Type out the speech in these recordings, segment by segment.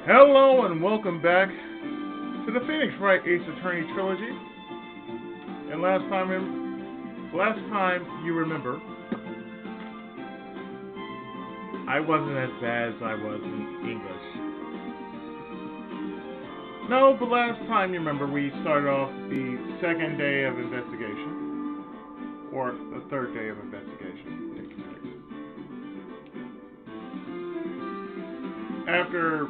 Hello and welcome back to the Phoenix Wright Ace Attorney trilogy. And last time you remember, I wasn't as bad as I was in English. No, but last time you remember we started off the second day of investigation, or the third day of investigation. After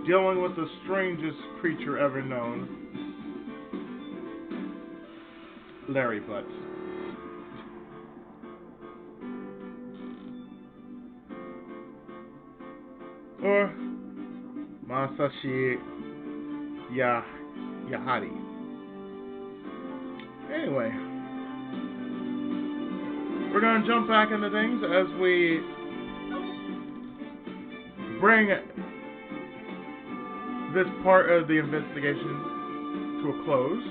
dealing with the strangest creature ever known, Larry Butts. Or Masashi Yahari. Anyway, we're going to jump back into things as we bring this part of the investigation to a close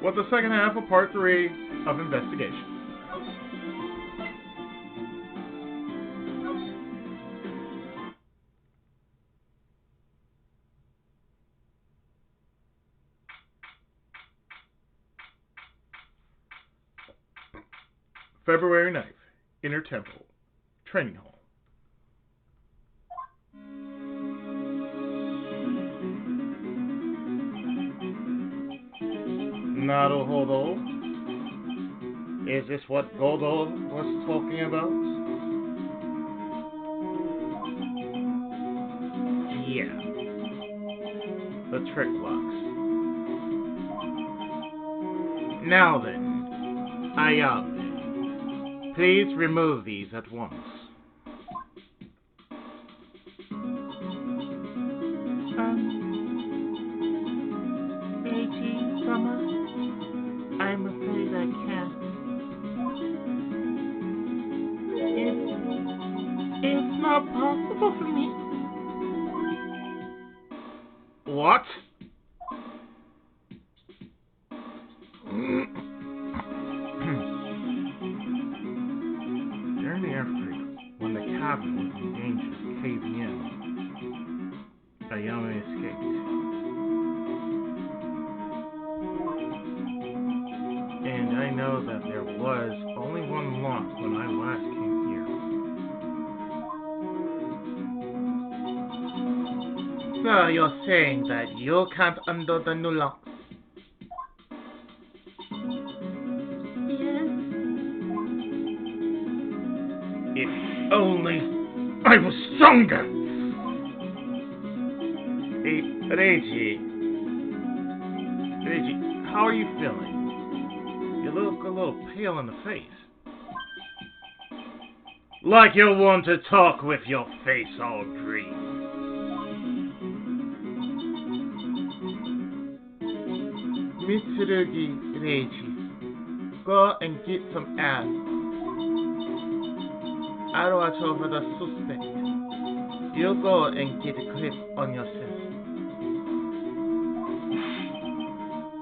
with the second half of part 3 of investigation. February 9th, Inner Temple, Training Hall. Naruhodo. Is this what Godo was talking about? Yeah. The trick blocks. Now then, Ayame, please remove these at once. I'm afraid I can't. It's not possible for me. What? During the earthquake, when the cabin was in danger of caving in, Ayame escaped. And I know that there was only one lock when I last came here. So you're saying that you can't undo the new lock? Yes. If only I was stronger! Hey, Reiji, how are you feeling? You look a little pale in the face. Like you want to talk with your face all green. Mitsurugi Reiji, go and get some ass. I'll watch over the suspect. You go and get a grip on yourself.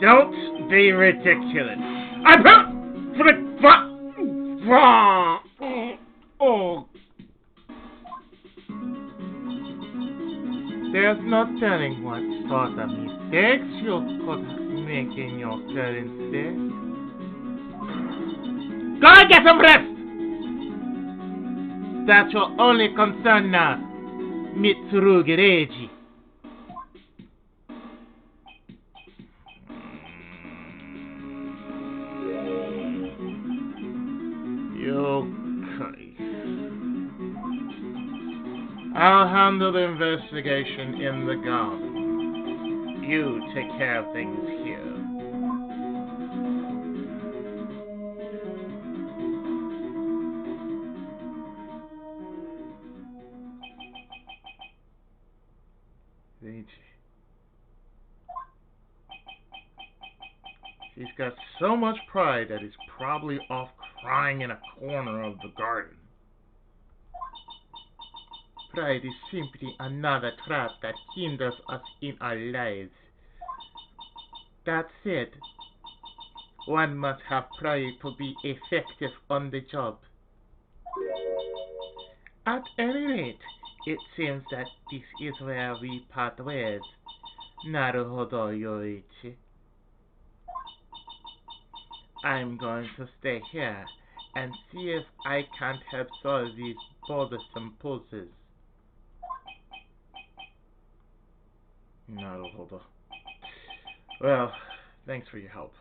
Don't be ridiculous. Oh. There's no telling what sort of mistakes you could make in your current state. Go and get some rest! That's your only concern now, Mitsurugi Reiji. Okay. I'll handle the investigation in the garden. You take care of things here. He's got so much pride that he's probably off crying in a corner of the garden. Pride is simply another trap that hinders us in our lives. That said, one must have pride to be effective on the job. At any rate, It seems that this is where we part ways. Naruhodo, Yoichi. I'm going to stay here and see if I can't help solve these bothersome puzzles. Naruhodo. Well, thanks for your help.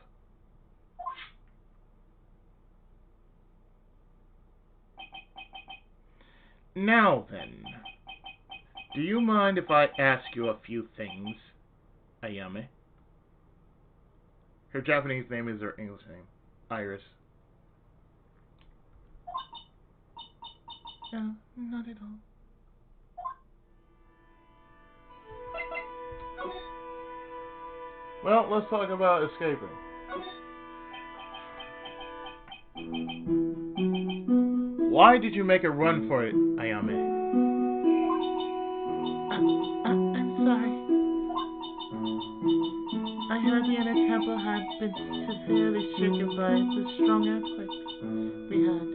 Now then, do you mind if I ask you a few things, Ayame? Her Japanese name is her English name, Iris. No, not at all. Well, let's talk about escaping. Why did you make a run for it, Ayame? I'm sorry. I heard the inner temple had been severely shaken by the strong earthquake we had.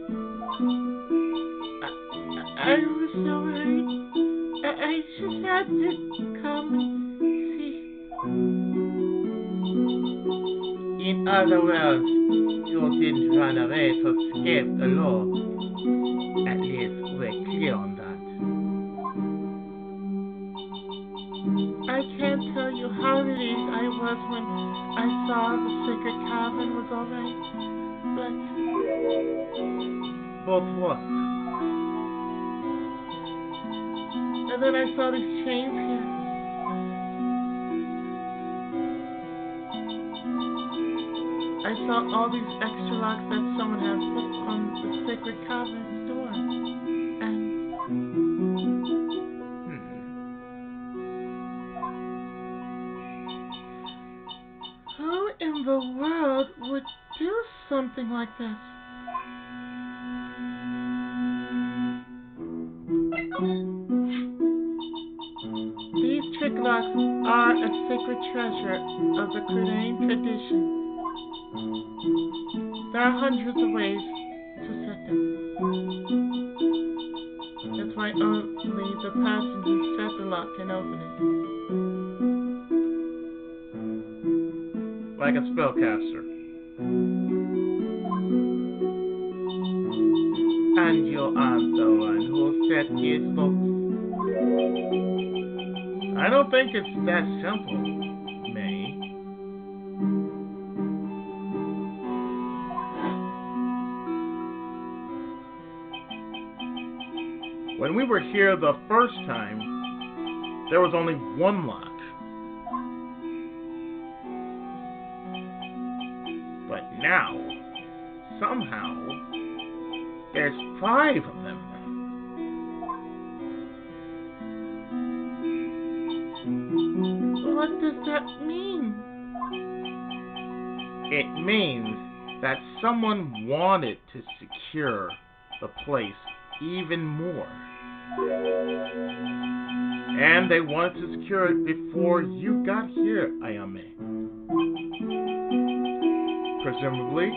I was so worried. I just had to come and see. In other words, you didn't run away to escape the law. At least we're clear on that. I can't tell you how relieved I was when I saw the sacred cavern was alright. But what? And then I saw these chains here. I saw all these extra locks that someone had put on the sacred cavern's door. And who in the world would do something like this? These trick locks are a sacred treasure of the Korean tradition. There are hundreds of ways to set them. That's why only the person who set the lock can open it. Like a spellcaster. And you aren't the one who set these locks. I don't think it's that simple, May. When we were here the first time, there was only one lock. But now, somehow, there's 5 of them. What does that mean? It means that someone wanted to secure the place even more. And they wanted to secure it before you got here, Ayame. Presumably,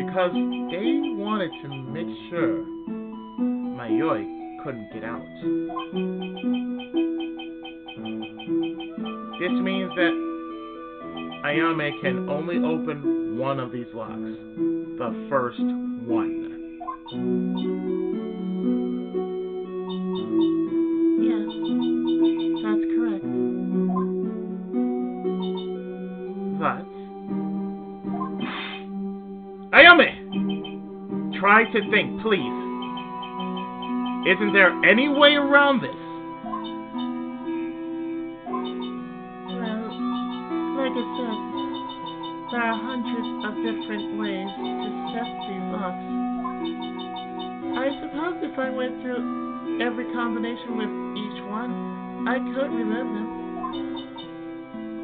because they wanted to make sure Mayoi couldn't get out. This means that Ayame can only open one of these locks. The first one. Yes, that's correct. But Ayame! Try to think, please. Isn't there any way around this? Well, like I said, there are hundreds of different ways to set these locks. I suppose if I went through every combination with each one, I could relive them.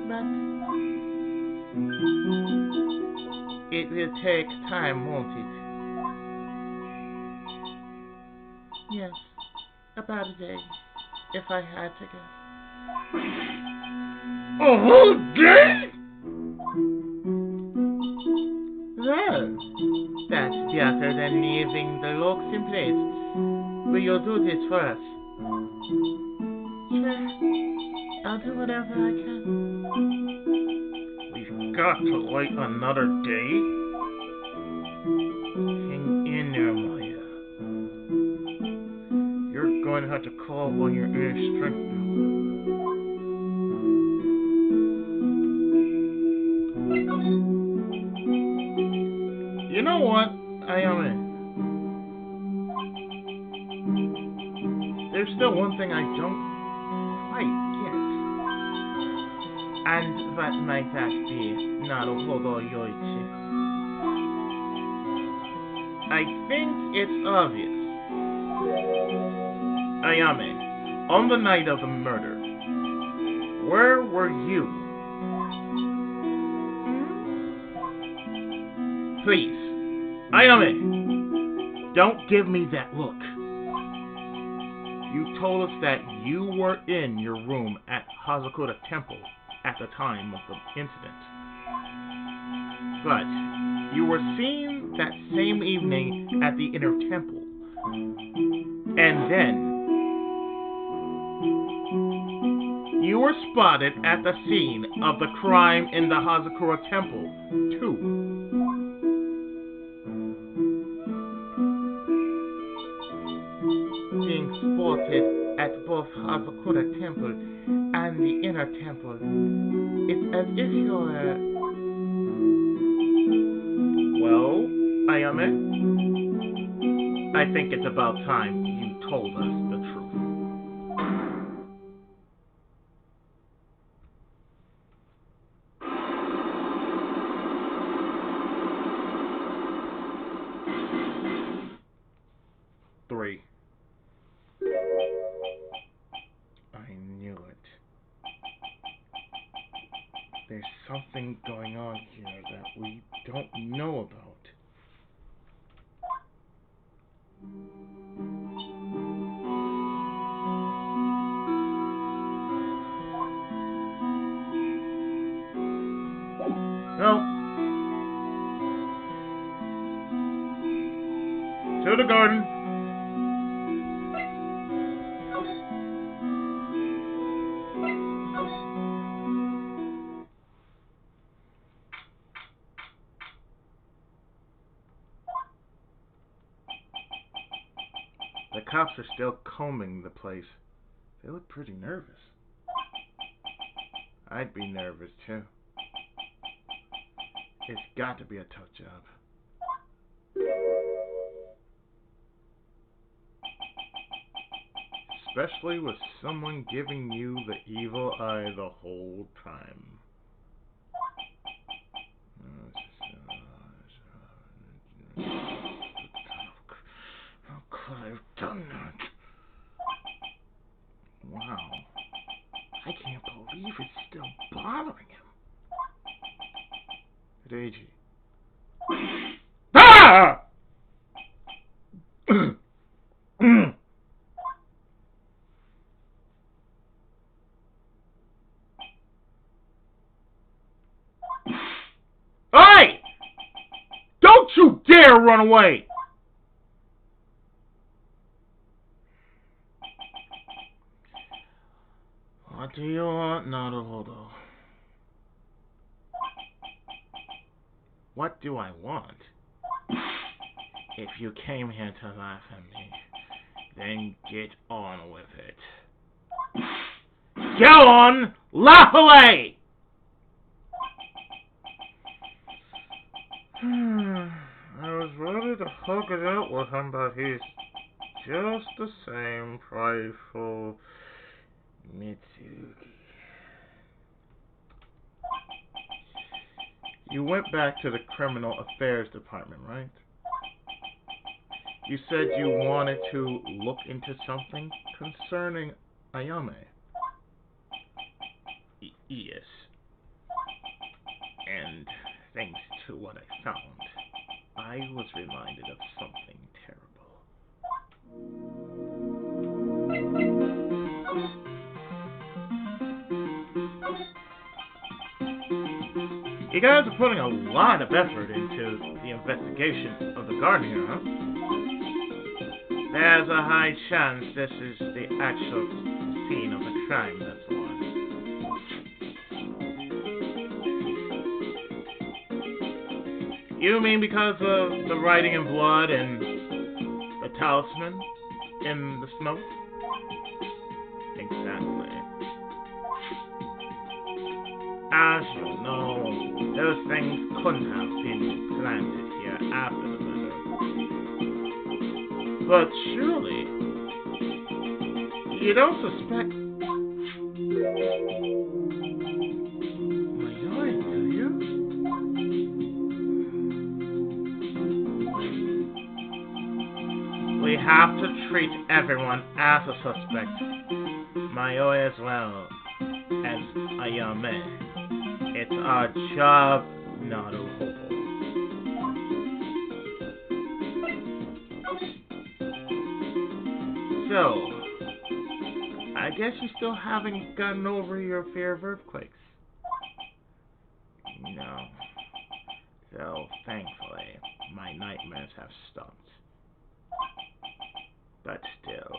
But it will take time, won't it? Yes, about a day, if I had to guess. A whole day? Well, that's better than leaving the locks in place. Will you do this for us? Sure, I'll do whatever I can. We've got to wait another day? Hang in there, Maya. You're going to have to call on your inner strength now. You know what, Ayame? There's still one thing I don't quite get. And that might that be Naruhodo Yoichi. I think it's obvious. Ayame, on the night of the murder, where were you? Please, Ayame, don't give me that look. You told us that you were in your room at Hazakura Temple at the time of the incident. But you were seen that same evening at the inner temple. And then you were spotted at the scene of the crime in the Hazakura Temple, too. Being spotted at both Hazakura Temple and the inner temple, it's as if you're... Well, Ayame, I think it's about time you told us the truth. Three. I knew it. There's something going on here that we don't know about. No. To the garden. The cops are still combing the place. They look pretty nervous. I'd be nervous too. It's got to be a tough job. Especially with someone giving you the evil eye the whole time. How could I have done that? Wow. I can't believe it's still bothering him. Reiji. Ah! Hey! Don't you dare run away! What do you want, Naruhodo? What do I want? If you came here to laugh at me, then get on with it. Go on! Laugh away! I was ready to hug it out with him, but he's just the same prideful Mitsuki. You went back to the criminal affairs department, right? You said you wanted to look into something concerning Ayame. Yes. And thanks to what I found, I was reminded of something terrible. You guys are putting a lot of effort into the investigation of the garden here, huh? There's a high chance this is the actual scene of a crime, that's why. You mean because of the writing in blood and the talisman in the smoke? Exactly. As you know, those things couldn't have been planted here after the murder. But surely, you don't suspect Mayuri, do you? We have to treat everyone as a suspect. Mayuri as well as Ayame. It's our job, not a rule. So, I guess you still haven't gotten over your fear of earthquakes. No. So, thankfully, my nightmares have stopped. But still,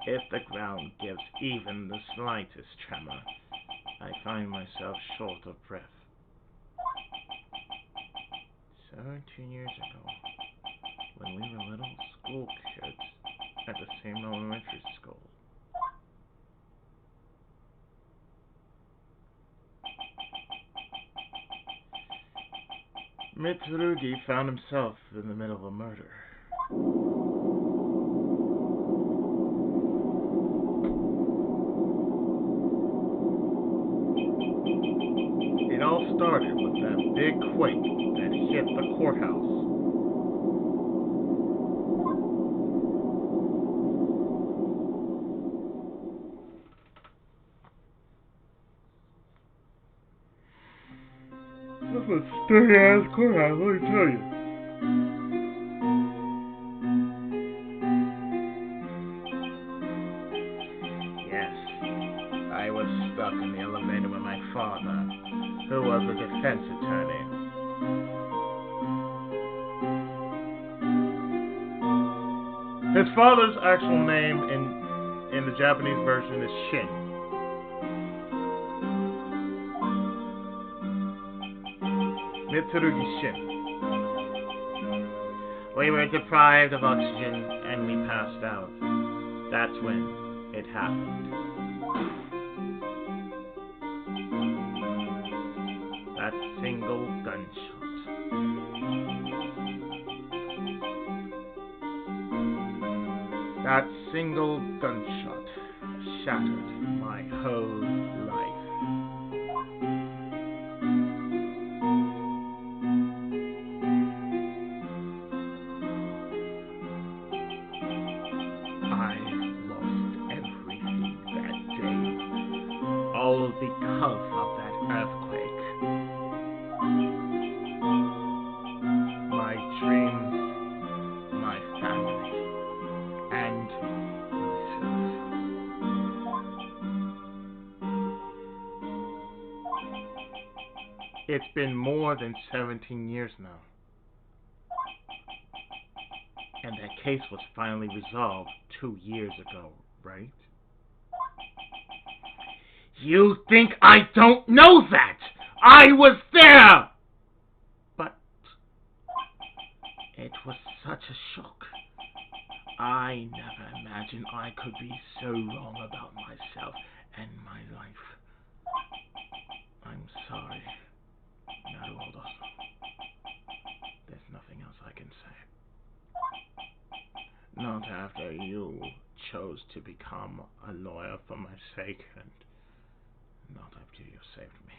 if the ground gives even the slightest tremor, I find myself short of breath. 17 years ago, when we were little school kids at the same elementary school. Mitsurugi found himself in the middle of a murder. It all started with that big quake that hit the courthouse. That's a sturdy ass courthouse, let me tell you. Yes, I was stuck in the elevator with my father, who was a defense attorney. His father's actual name in the Japanese version is Shin. Mitsurugi Shin. We were deprived of oxygen and we passed out. That's when it happened. That single gunshot. That single gunshot shattered my whole life. I lost everything that day, all because of that earthquake. My dreams, my family, and myself. It's been more than 17 years now. And that case was finally resolved 2 years ago, right? You think I don't know that? I was there! But it was such a shock. I never imagined I could be so wrong about myself and my life. I'm sorry, Naruhodo. There's nothing else I can say. Not after you chose to become a lawyer for my sake, and not after you saved me.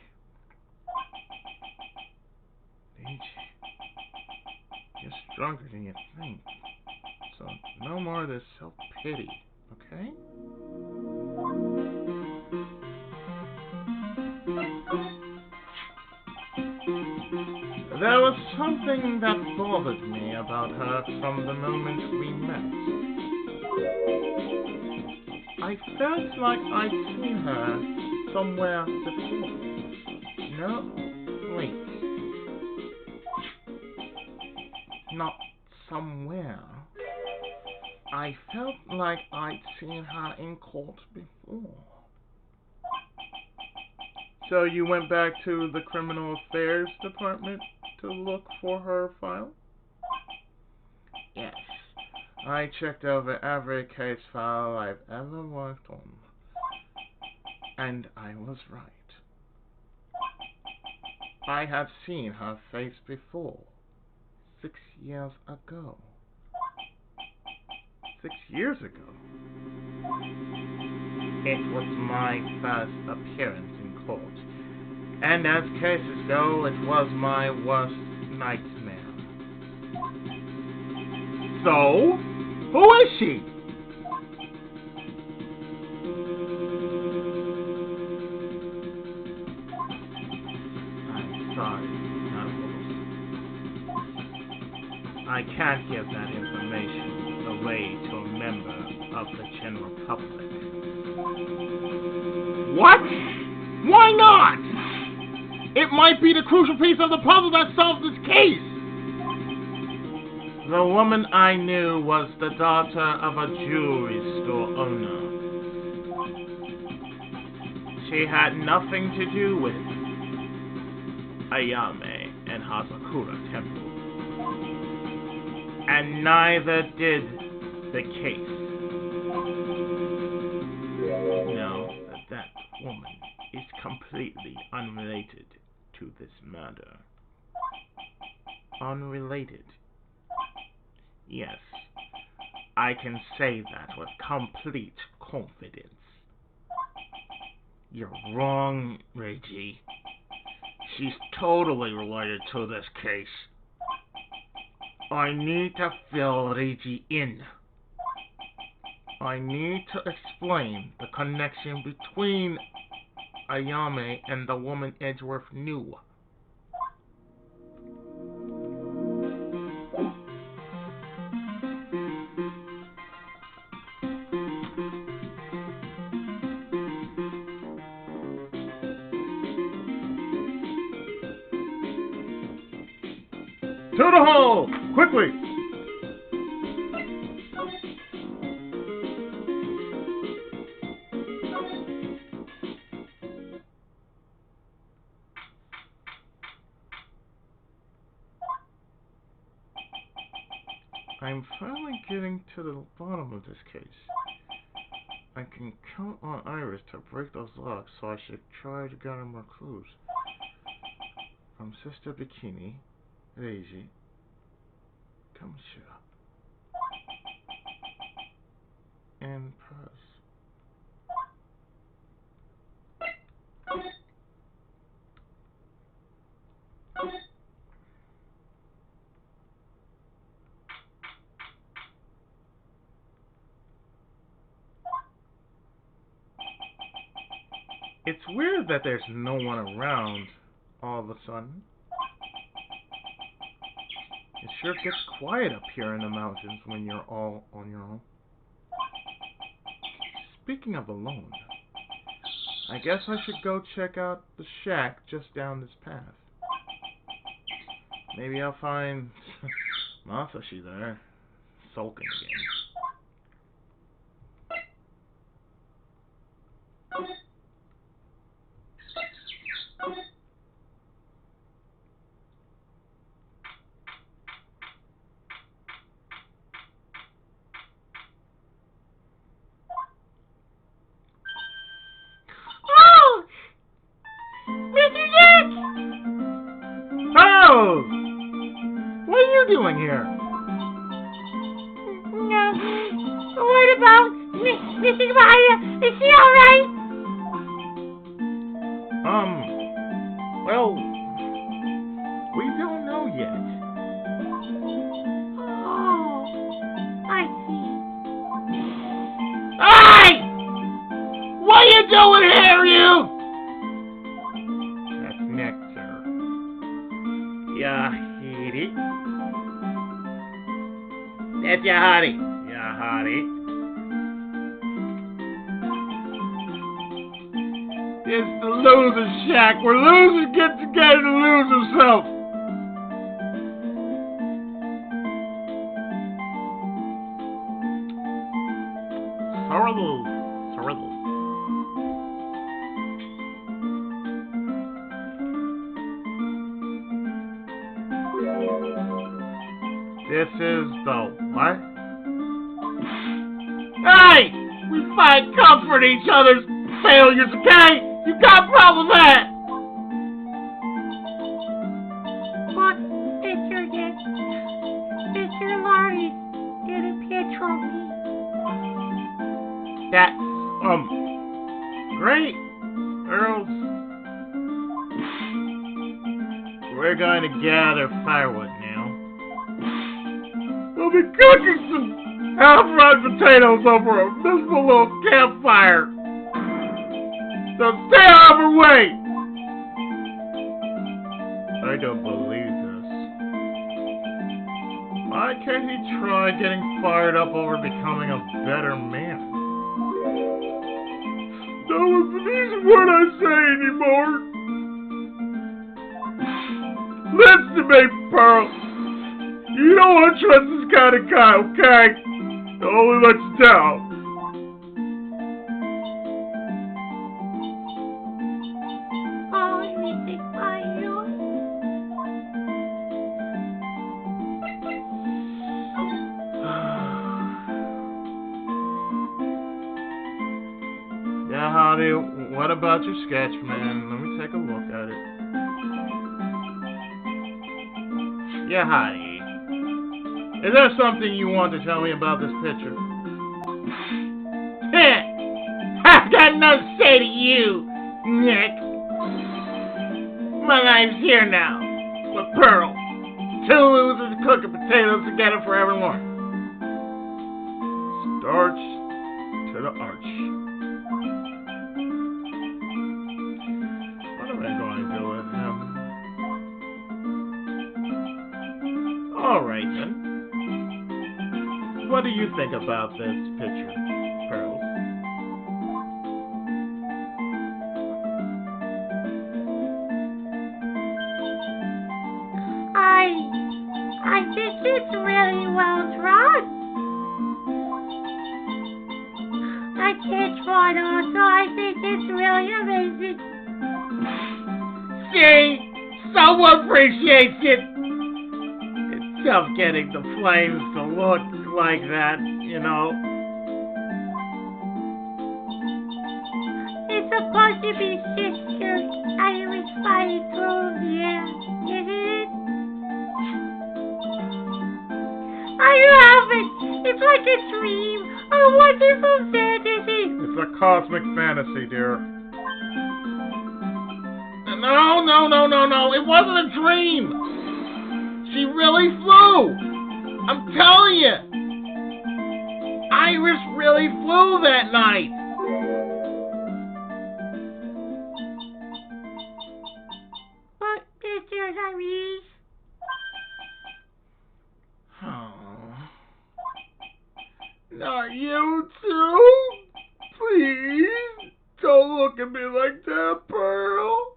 Ichi, you're stronger than you think, so no more of this self-pity, okay? There was something that bothered me about her from the moment we met. I felt like I'd seen her somewhere before. No, wait. Not somewhere. I felt like I'd seen her in court before. So you went back to the Criminal Affairs Department to look for her file? Yes. I checked over every case file I've ever worked on. And I was right. I have seen her face before. 6 years ago. 6 years ago? It was my first appearance in court. And as cases go, it was my worst nightmare. So, who is she? I'm sorry, Knuckles. I can't give that information away to a member of the general public. What? Why not? It might be the crucial piece of the puzzle that solves this case. The woman I knew was the daughter of a jewelry store owner. She had nothing to do with Ayame and Hazakura Temple. And neither did the case. No, that woman is completely unrelated to this murder. Unrelated. Yes, I can say that with complete confidence. You're wrong, Reggie. She's totally related to this case. I need to fill Reggie in. I need to explain the connection between Ayame and the woman Edgeworth knew. To the hall! Quickly! I'm finally getting to the bottom of this case. I can count on Iris to break those locks, so I should try to gather more clues. From Sister Bikini, Reiji, Kamshira, and Purse. It's weird that there's no one around all of a sudden. It sure gets quiet up here in the mountains when you're all on your own. Speaking of alone, I guess I should go check out the shack just down this path. Maybe I'll find Masashi there, sulking again. Oh! What are you doing here? What about Mrs. Maya? Is she alright? Well, we don't know yet. Oh, I see. Hey! What are you doing here, you? That's Nectar. Yahiri. That's Yahari. Yahari. It's the loser's shack where losers get together to lose themselves. Sorrel. This is the what? Hey! We find comfort in each other's failures, okay? You got a problem with that? What picture did Mr. Larry get a picture of me? That's, great. Girls, we're going to gather firewood now. We'll be cooking some half-fried potatoes over a miserable little campfire. So stay out of our way! I don't believe this. Why can't he try getting fired up over becoming a better man? No one believes what I say anymore. Listen to me, Pearl. You don't want to trust this kind of guy, okay? It only lets you down. Oh, anything by you? Yeah, honey, what about your sketch, man? Let me take a look at it. Yeah, honey. Is there something you want to tell me about this picture? I've got nothing to say to you, Nick. My life's here now, with Pearl. Two losers cooking potatoes together forevermore. Starch to the arch. What am I going to do with him? Alright then. What do you think about this picture, Pearl? I think it's really well drawn. I can't draw it all, so I think it's really amazing. See? Someone appreciates it. It's tough getting the flames to look like that, you know. It's supposed to be sister. I was flying through the air, isn't it? I love it. It's like a dream, a wonderful fantasy. It's a cosmic fantasy, dear. No. It wasn't a dream. She really flew. I'm telling you. Iris really flew that night. What pictures are these? Not you too? Please? Don't look at me like that, Pearl.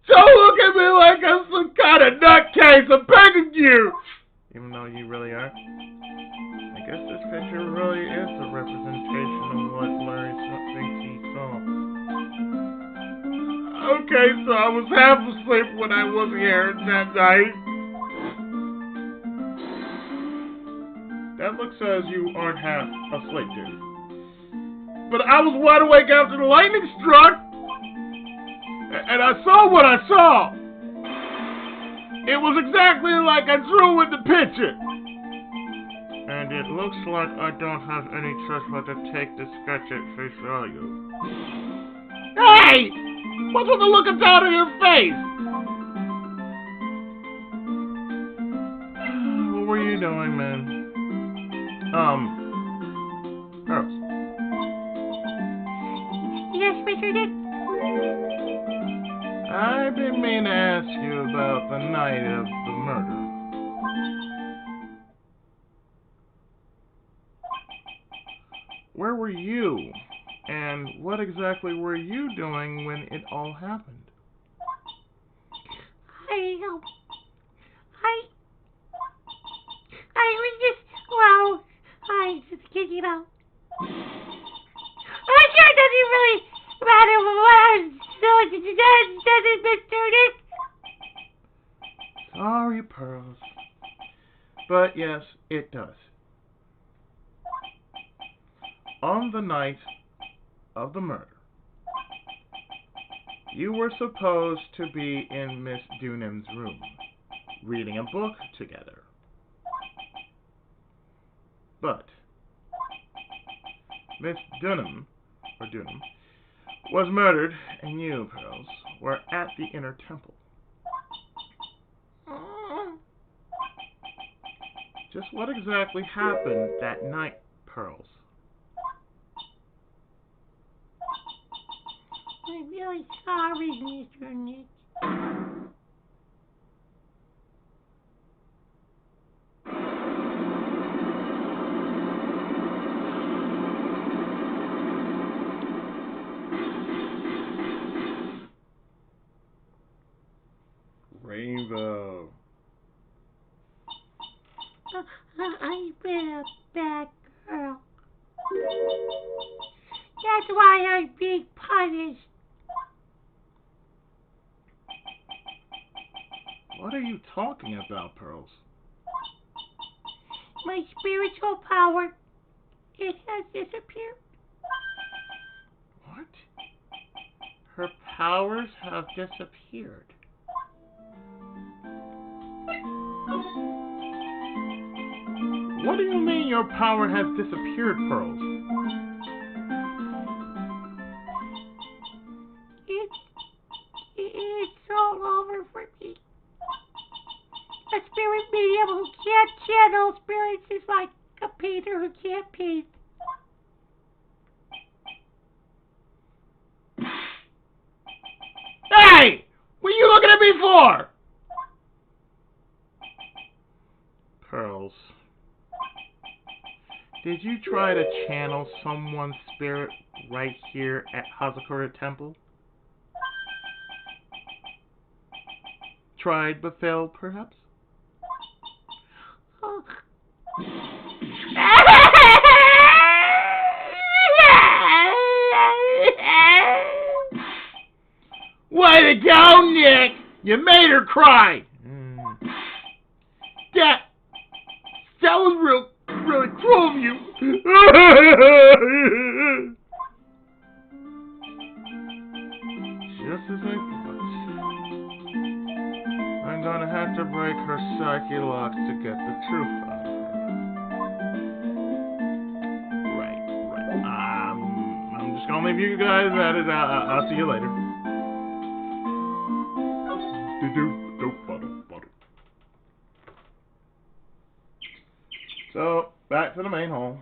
Don't look at me like I'm some kind of nutcase. I'm begging you. Even though you really are. I guess this picture really is a representation of what Larry thinks he saw. Okay, so I was half asleep when I was here that night. That looks as you aren't half asleep, dude. But I was wide awake after the lightning struck, and I saw what I saw. It was exactly like I drew in the picture. And it looks like I don't have any choice but to take the sketch at face value. Hey! What's with the look down on your face? What were you doing, man? Pearls. Yes, Mr. Dick. I've been meaning to ask you about the night of the murder. Where were you? And what exactly were you doing when it all happened? I was just, well, I just kidding out. I'm sure it doesn't really matter what I'm doing. Does it, Mr. Nick? Sorry, Pearls. But yes, it does. On the night of the murder, you were supposed to be in Miss Dunham's room, reading a book together. But Miss Dunham was murdered, and you, Pearls, were at the inner temple. Just what exactly happened that night, Pearls? I'm really sorry, Mr. Nick. Rainbow. I've been a bad girl. That's why I'm being punished. What are you talking about, Pearls? My spiritual power, it has disappeared. What? Her powers have disappeared. What do you mean your power has disappeared, Pearls? It's all over for me. A spirit medium who can't channel spirits is like a painter who can't paint. Hey! What are you looking at me for? Pearls. Did you try to channel someone's spirit right here at Hazakura Temple? Tried but failed, perhaps? Oh. Way to go, Nick! You made her cry! That was really cruel of you! Just as I thought. I'm gonna have to break her psyche locks to get the truth out of her. Right. I'm just gonna leave you guys at it. I'll see you later. So, back to the main hall.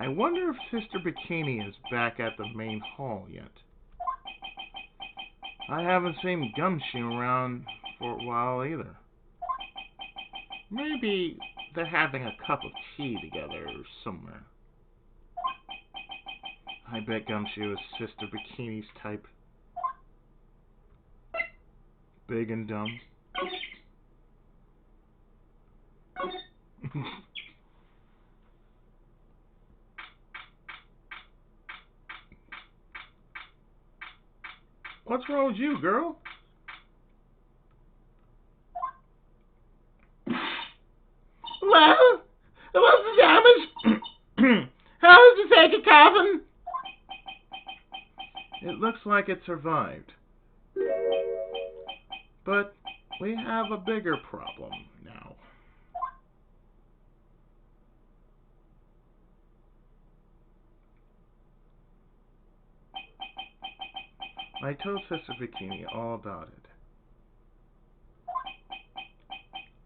I wonder if Sister Bikini is back at the main hall yet. I haven't seen Gumshoe around for a while either. Maybe they're having a cup of tea together somewhere. I bet Gumshoe is Sister Bikini's type. Big and dumb. What's wrong with you, girl? Well, what's the damage? How's the sacred coffin? It looks like it survived. But we have a bigger problem now. I told Sister Bikini all about it.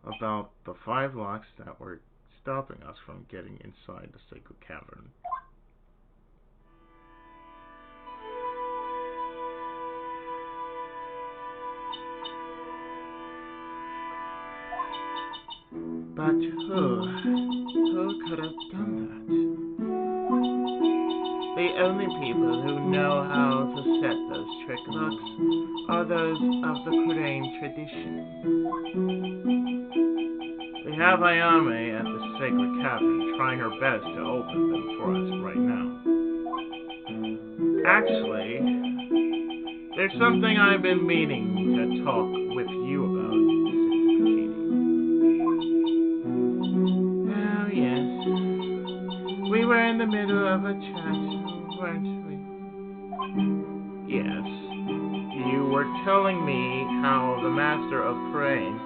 About the 5 locks that were stopping us from getting inside the sacred cavern. But who could have done that? The only people who know how to set those trick locks are those of the Crane tradition. We have Ayame at the Sacred Cavern trying her best to open them for us right now. Actually, there's something I've been meaning to talk with you about, Sister Bikini. Oh, yes. We were in the middle of a chat, weren't we? Yes. You were telling me how the Master of Crane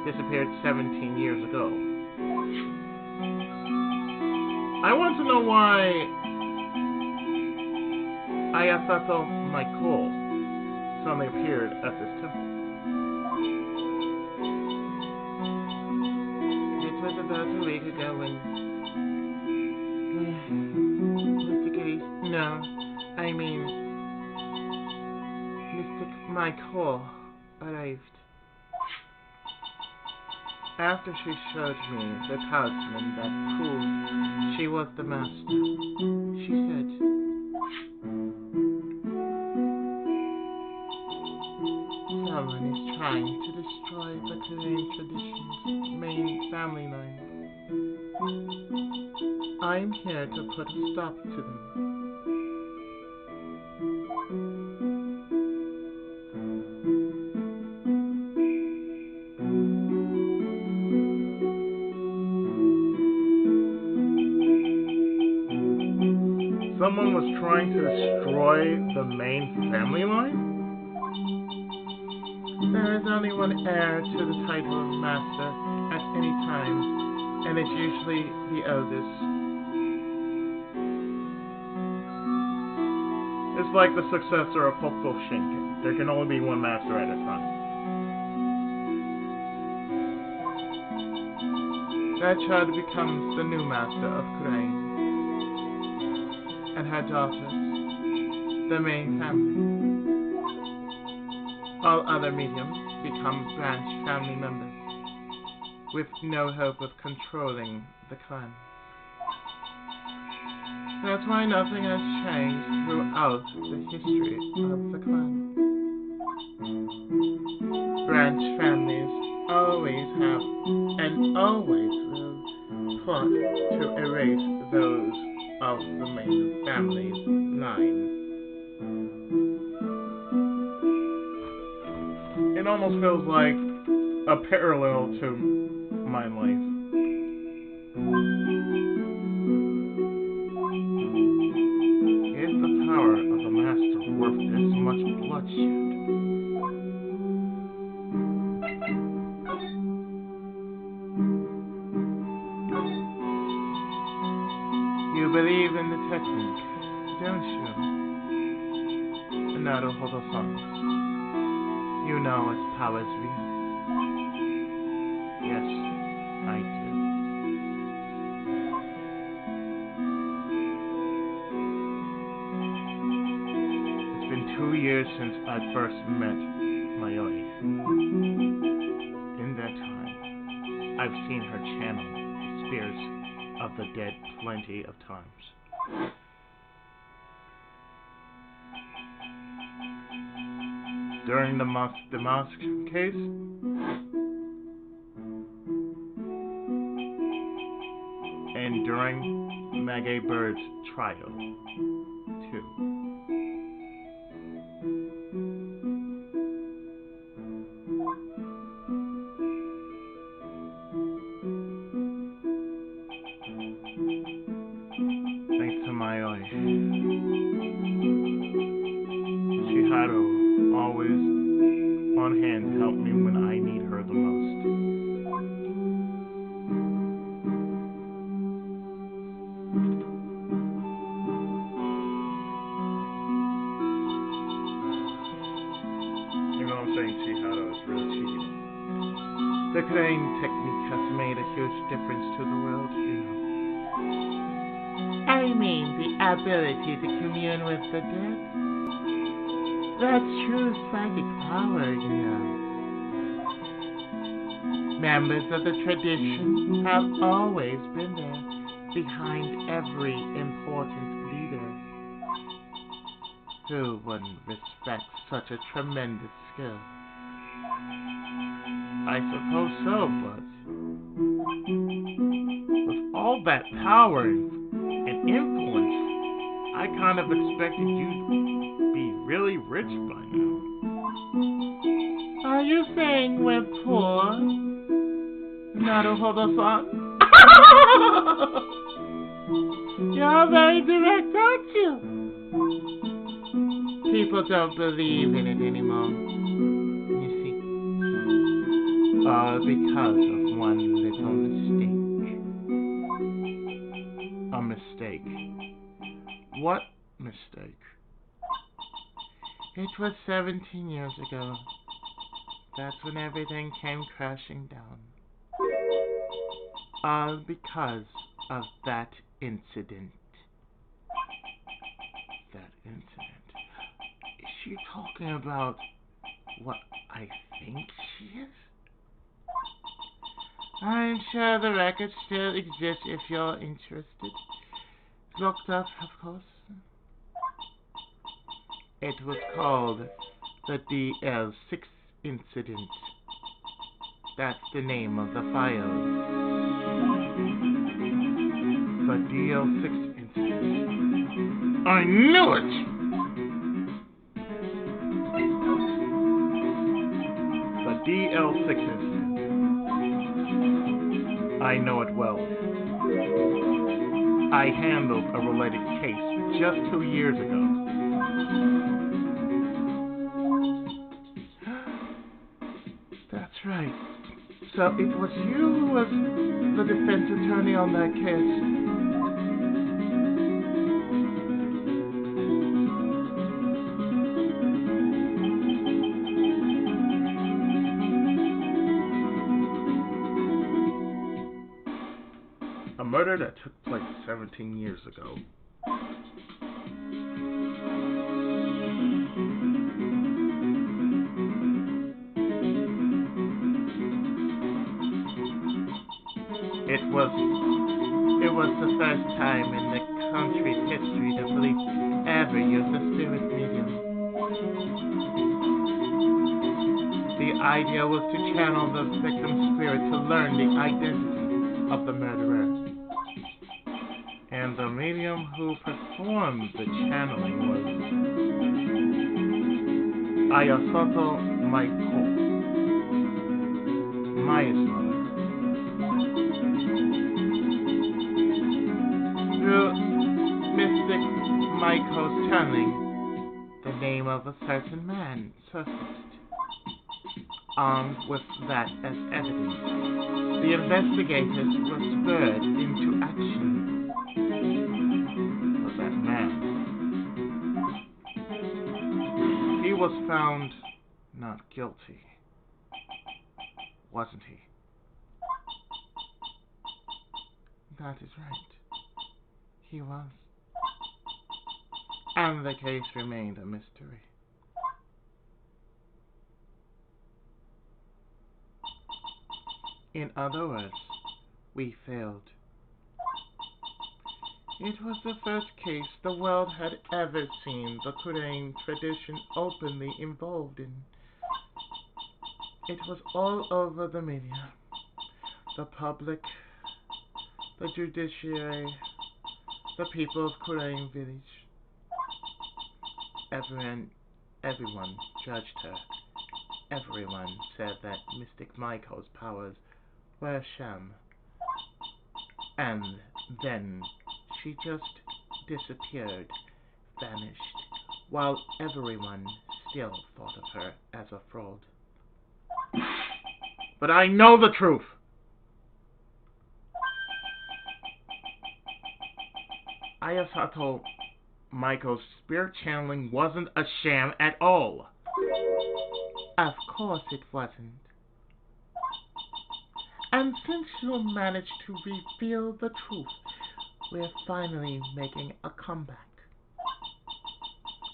disappeared 17 years ago. I want to know why Ayasato Michael suddenly appeared at this temple. It was about a week ago when Mr. Case, no, I mean Mr. Michael arrived. After she showed me the talisman that proved she was the master, she said, "Someone is trying to destroy the Korean tradition's main family line. I'm here to put a stop to them." Someone was trying to destroy the main family line? There is only one heir to the title of master at any time, and it's usually the eldest. It's like the successor of Hokuto Shinken. There can only be one master at a time. That child becomes the new master of Crane, and her daughters, the main family. All other mediums become branch family members, with no hope of controlling the clan. That's why nothing has changed throughout the history of the clan. Branch families always have and always will plot to erase those of the main family's line. It almost feels like a parallel to my life. Is the power of a master worth this much bloodshed? You believe in the technique, don't you? Naruhodo-san. You know its powers real. Yes, I do. It's been 2 years since I first met Mayoi. In that time, I've seen her channel the spirits of the dead plenty of times. During the mosque case, and during Maggie Bird's trial, too. Thanks to Mayoi, Shiharu always on hand to help me when I need her the most. You know what I'm saying? Shiharu is really cheeky. The Crane technique has made a huge difference to the world, you know. I mean the ability to commune with the dead. That's true psychic power, you know. Members of the tradition have always been there, behind every important leader. Who wouldn't respect such a tremendous skill? I suppose so, but with all that power and influence, I kind of expected you to be really rich by now. Are you saying we're poor? Naruhodo-san? You're very direct, aren't you? People don't believe in it anymore, you see. All because of one little mistake. A mistake. What mistake? It was 17 years ago. That's when everything came crashing down. All because of that incident. That incident. Is she talking about what I think she is? I'm sure the record still exists if you're interested. Looked up, of course. It was called the DL6 incident. That's the name of the file. The DL6 incident. I knew it! The DL6 incident. I know it well. I handled a related case just 2 years ago. That's right. So it was you who was the defense attorney on that case. A murder that took place 17 years ago. It was the first time in the country's history the police ever used a spirit medium. The idea was to channel the victim's spirit to learn the identity of the murderer. And the medium who performed the channeling was Ayasato Maiko, Maya's mother. Through Mystic Maiko's channeling, the name of a certain man surfaced. Armed with that as evidence, the investigators were spurred into action. But that man, he was found not guilty, wasn't he? That is right. He was. And the case remained a mystery. In other words, we failed. It was the first case the world had ever seen the Korean tradition openly involved in. It was all over the media, the public, the judiciary, the people of Korean village. Everyone judged her. Everyone said that Mystic Maiko's powers were a sham. And then she just disappeared, vanished, while everyone still thought of her as a fraud. But I know the truth! Ayasato Maiko's spirit channeling wasn't a sham at all. Of course it wasn't. And since you managed to reveal the truth, we're finally making a comeback.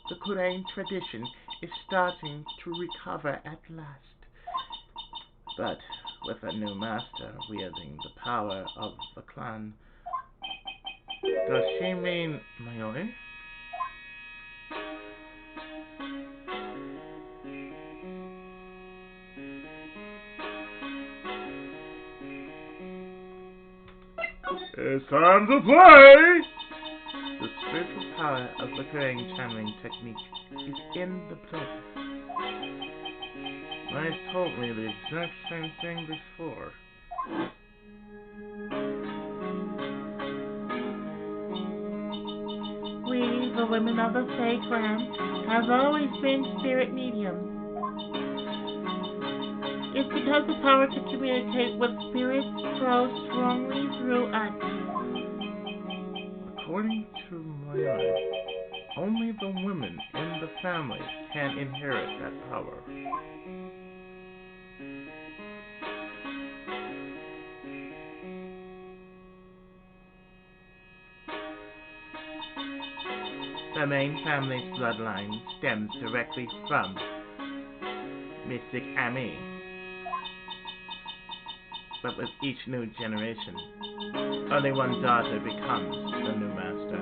The Korean tradition is starting to recover at last. But with a new master wielding the power of the clan. Does she mean Mayoi? It's time to play! The spiritual power of the recurring channeling technique is in the blood. Wright told me the exact same thing before. We, the women of the Fae clan, have always been spirit mediums. It's because the power to communicate with spirits grows strongly through us. According to Mayoi, only the women in the family can inherit that power. The main family's bloodline stems directly from Mystic Ami. But with each new generation, only one daughter becomes the new master.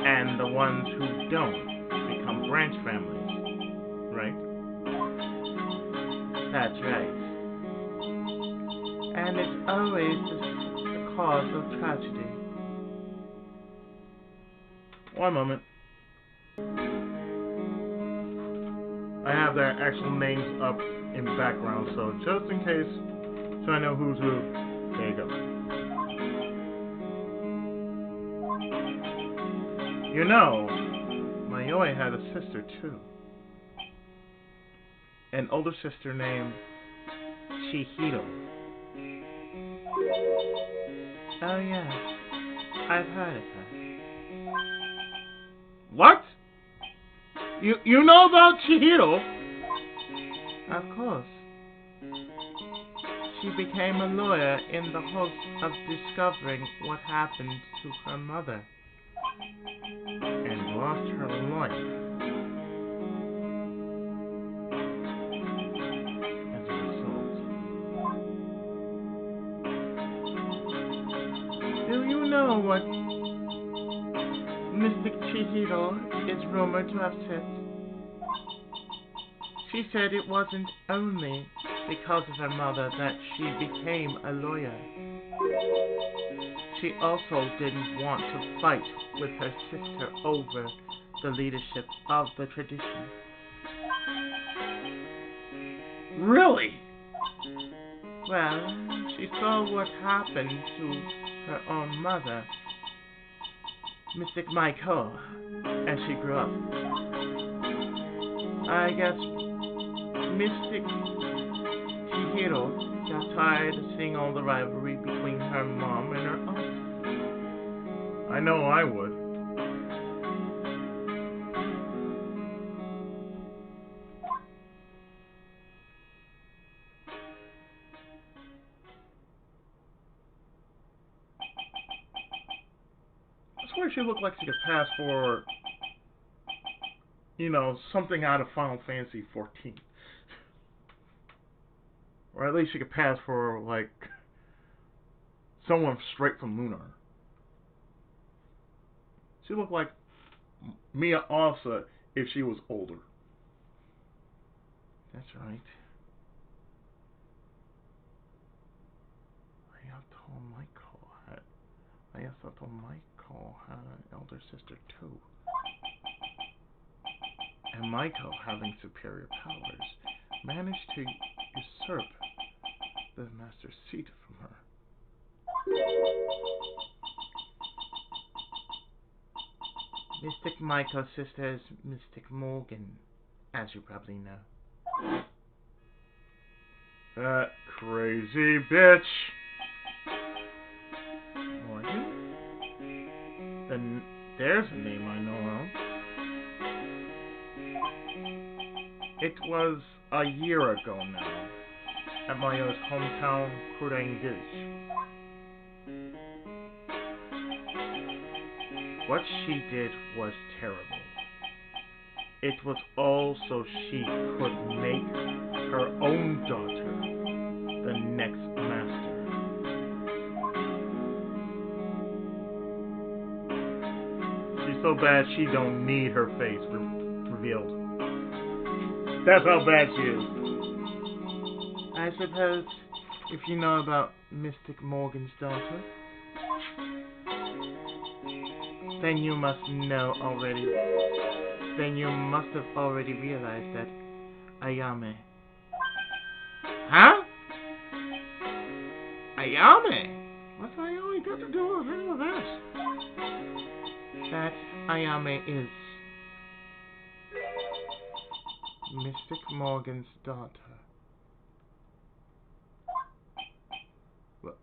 And the ones who don't become branch families, right? That's right. And it's always the cause of tragedy. One moment. I have their actual names up in the background, so just in case, so I know who's who. There you go. You know, Mayoi had a sister too. An older sister named Chihiro. Oh yeah, I've heard of her. What? You know about Chihiro? Of course. She became a lawyer in the hopes of discovering what happened to her mother. And lost her life as a result. Do you know what Mystic Chihiro is rumored to have said? She said it wasn't only because of her mother that she became a lawyer. She also didn't want to fight with her sister over the leadership of the tradition. Really? Well, she saw what happened to her own mother, Mystic Maiko, as she grew up. I guess Mystic Chihiro got tired of seeing all the rivalry between her mom and her aunt. I know I would. I swear she looked like she could pass for, something out of Final Fantasy 14. Or at least she could pass for, someone straight from Lunar. She looked like Mia Asa if she was older. That's right. Ayato Maiko had an elder sister too. And Maiko, having superior powers, managed to usurp the master's seat from her. Mystic Maiko's sister is Mystic Morgan, as you probably know. That crazy bitch! Morgan? Then there's a name I know of. It was a year ago now, at Mario's hometown, Kurengis. What she did was terrible. It was all so she could make her own daughter next master. She's so bad she don't need her face revealed. That's how bad she is. I suppose if you know about Mystic Morgan's daughter, then you must know already. Then you must have already realized that Ayame. Huh? Ayame? What's Ayame got to do with any of this? That Ayame is Mystic Morgan's daughter. What?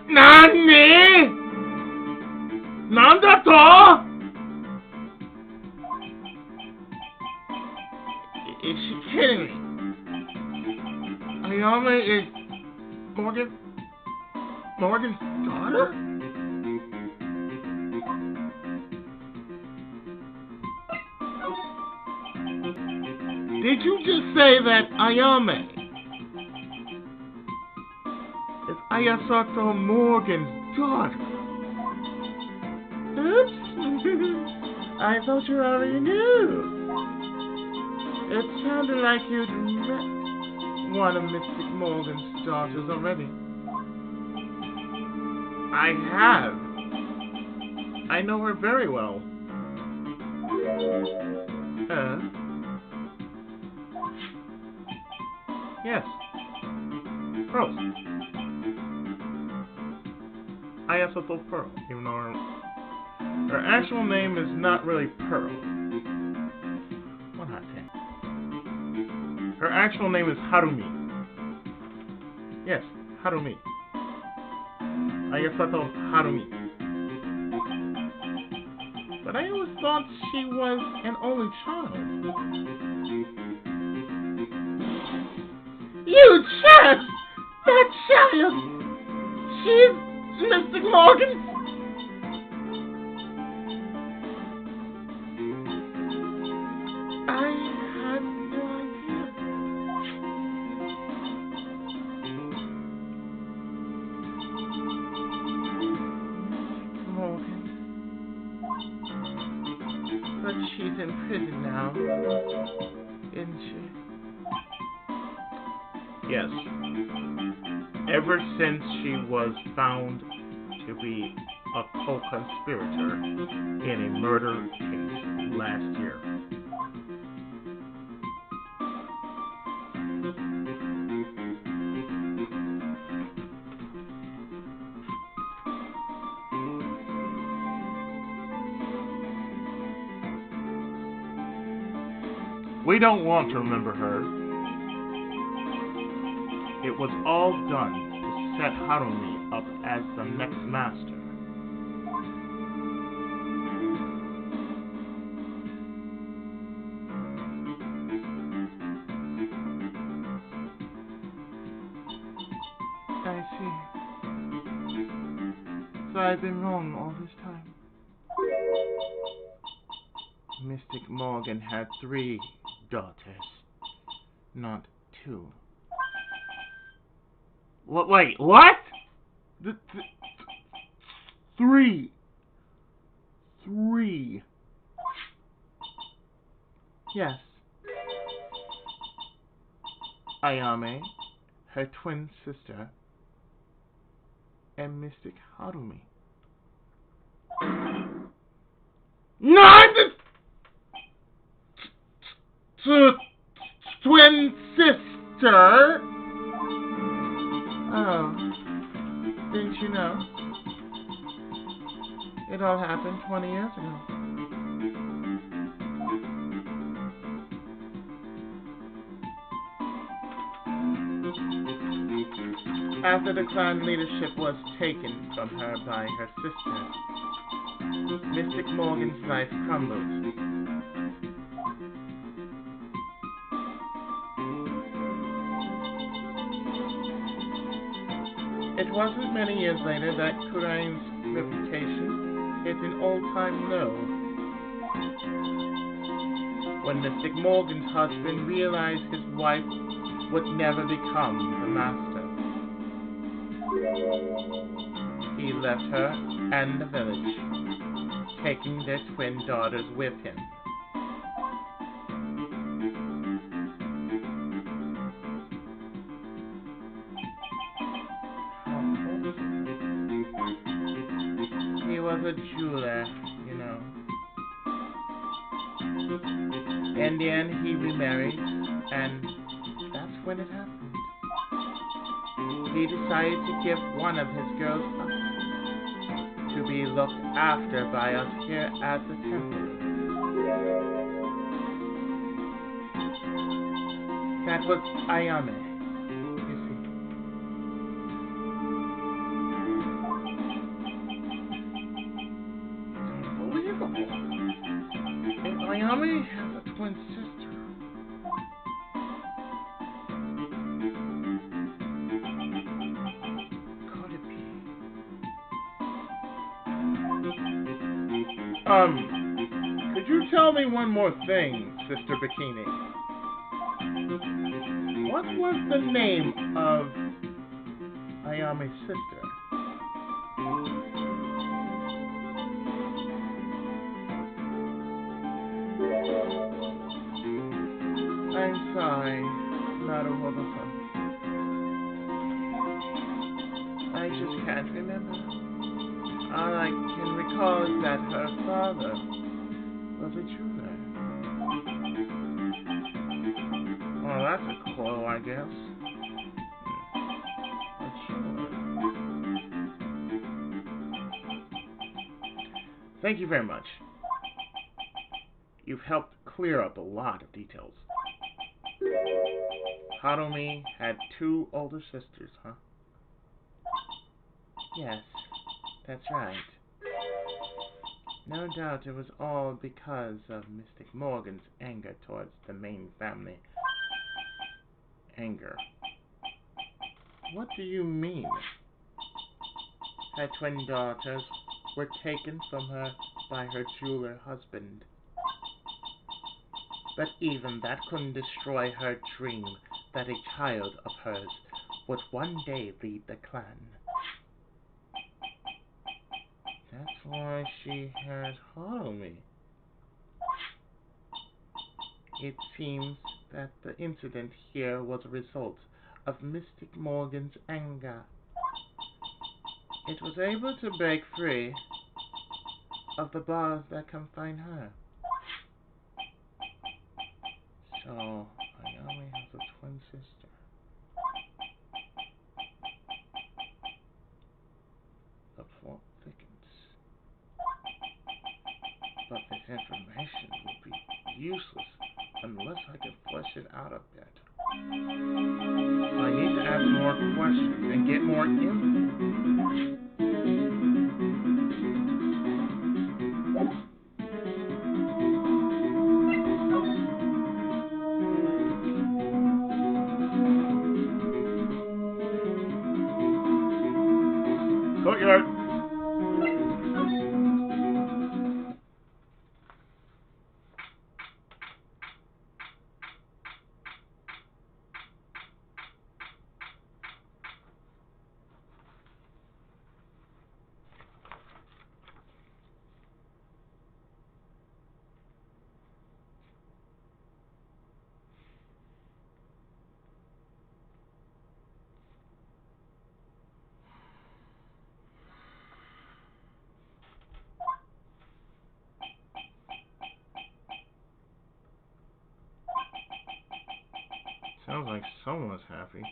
Nani? Nandato? Is she kidding me? Ayame is Morgan's daughter? Did you just say that Ayame is Ayasato Morgan's daughter? Oops. I thought you already knew. It sounded like you'd met one of Mystic Morgan's daughters already. I have. I know her very well. Yes. Pearl. Ayasato Pearl, even though her actual name is not really Pearl. What hot take? Her actual name is Harumi. Yes, Harumi. Ayasato Harumi. But I always thought she was an only child. You chest! That child! She's Mystic Morgan! I had no idea. Morgan. But she's in prison now, isn't she? Yes. Ever since she was found to be a co-conspirator in a murder case last year. We don't want to remember her. It was all done to set Harumi up as the next master. I see. So I've been wrong all this time. Mystic Morgan had 3 daughters, not 2. Wait, what? 3. 3. Yes. Ayame, her twin sister, and Mystic Harumi. Not the twin sister. Oh, didn't you know? It all happened 20 years ago. After the clan leadership was taken from her by her sister, Mystic Morgan's life crumbled. It wasn't many years later that Kurain's reputation hit an all-time low. when Mystic Morgan's husband realized his wife would never become the master. He left her and the village, taking their twin daughters with him. He was a jeweler, you know. In the end, he remarried, and that's when it happened. He decided to give one of his girls up to be looked after by us here at the temple. That was Ayame, you see. It's unbelievable. And Ayame has a twin sister. Could it be? Could you tell me one more thing, Sister Bikini? What was the name of Ayame's sister? I'm sorry, Naruhodo-san. I just can't remember. All I can recall is that her father was a jeweler. Well, that's a clue, I guess. A jeweler. Thank you very much. You've helped clear up a lot of details. Harumi had 2 older sisters, huh? Yes, that's right. No doubt it was all because of Mystic Morgan's anger towards the main family. Anger. What do you mean? Her twin daughters were taken from her by her jeweler husband. But even that couldn't destroy her dream that a child of hers would one day lead the clan. That's why she had Harumi. It seems that the incident here was a result of Mystic Morgan's anger. It was able to break free of the bars that confine her. So, Ayame has a twin sister. The plot thickens. But this information will be useless unless I can flesh it out a bit. So I need to ask more questions and get more info. Courtyard. Sounds like someone's happy.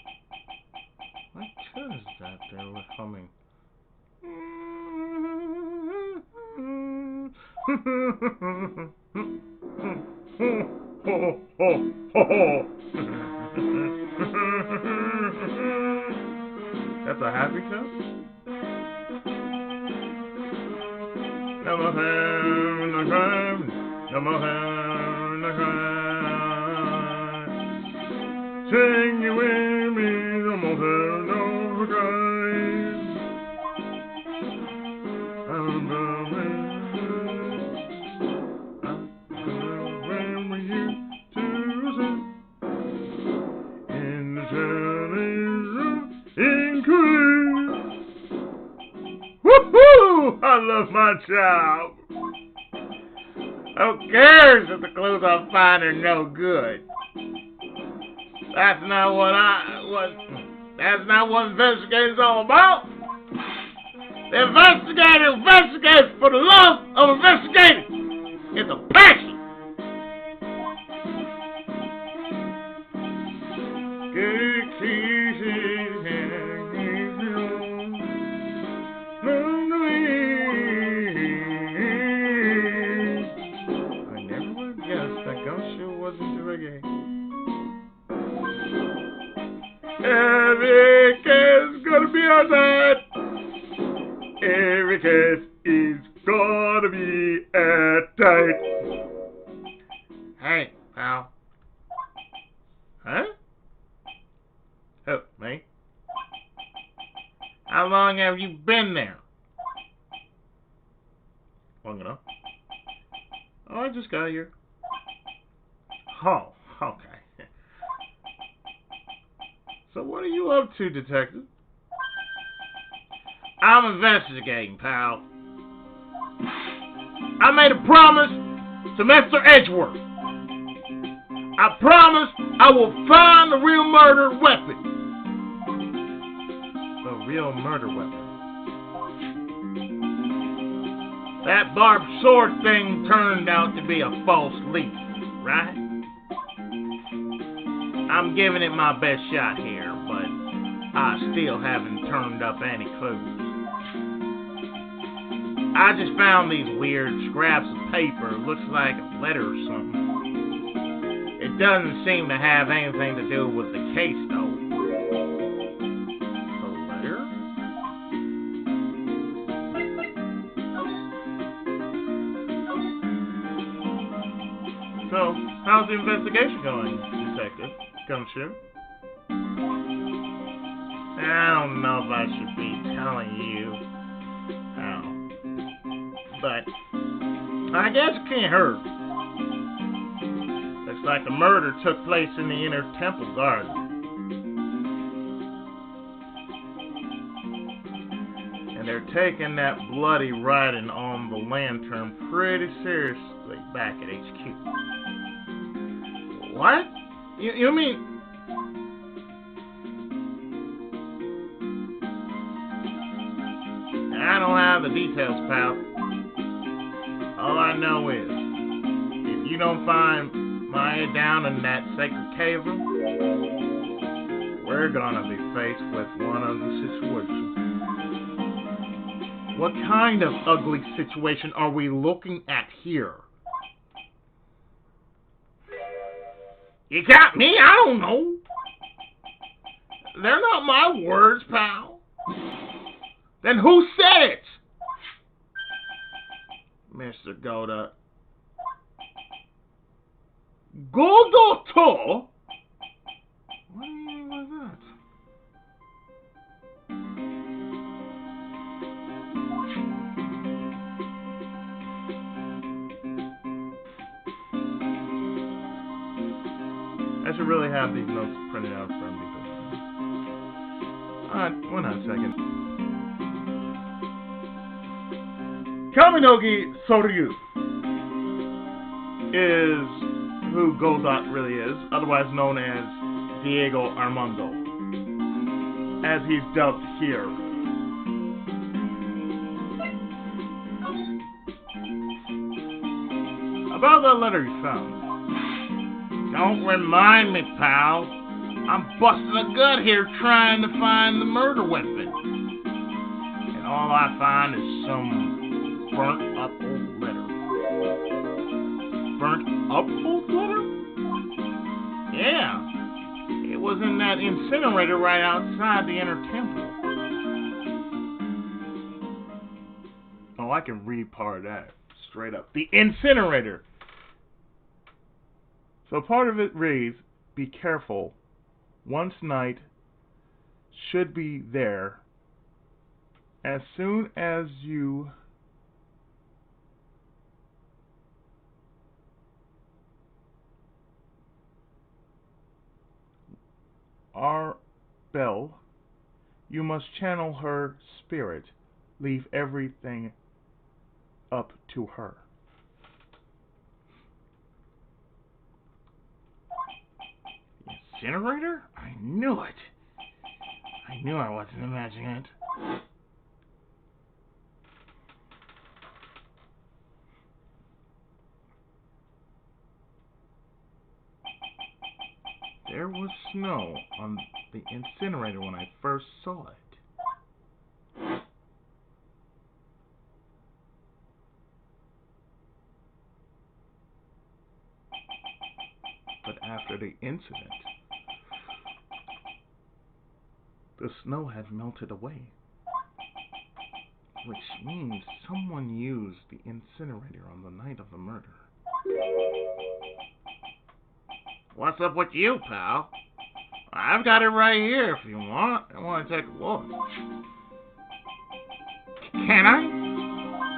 What tune is that they were humming? That's a happy tune? Sing you with me, no more, no guys. I'm going with you. love my job. Who cares if the clues I find are no good? That's not what investigating's all about. The investigator investigates for the love of investigating. It's a passion. I never would have guessed that ghost show wasn't reggae. Every case is gonna be outside. Every case is gonna be airtight. Hey, pal. Huh? Oh, me? How long have you been there? Long enough. Oh, I just got here. Oh, okay. So what are you up to, detective? I'm investigating, pal. I made a promise to Mr. Edgeworth. I promise I will find the real murder weapon. The real murder weapon? That barbed sword thing turned out to be a false lead, right? I'm giving it my best shot here, but I still haven't turned up any clues. I just found these weird scraps of paper. Looks like a letter or something. It doesn't seem to have anything to do with the case, though. A letter? So, how's the investigation going, Detective Gumshoe? I don't know if I should be telling you how, but I guess it can't hurt. Looks like the murder took place in the inner temple garden. And they're taking that bloody writing on the lantern pretty seriously back at HQ. What? You mean... I don't have the details, pal. All I know is, if you don't find Maya down in that sacred cave room, we're gonna be faced with one ugly situation. What kind of ugly situation are we looking at here? You got me? I don't know. They're not my words, pal. Then who said it? Mr. Goda. Godoto? What do you mean by that? I should really have these notes printed out for me. Alright, hold on a second. Kaminogi Soryu is who Goldot really is, otherwise known as Diego Armando, as he's dubbed here. About that letter you found. Don't remind me, pal. I'm busting a gut here trying to find the murder weapon. And all I find is some burnt up old letter. Burnt up old letter? Yeah. It was in that incinerator right outside the inner temple. Oh, I can read part of that straight up. The incinerator. So part of it reads, be careful. Once night should be there. As soon as you are Belle, you must channel her spirit. Leave everything up to her. The incinerator? I knew it. I knew I wasn't imagining it. There was snow on the incinerator when I first saw it. But after the incident, the snow had melted away, which means someone used the incinerator on the night of the murder. What's up with you, pal? I've got it right here if you want. I want to take a look. Can I?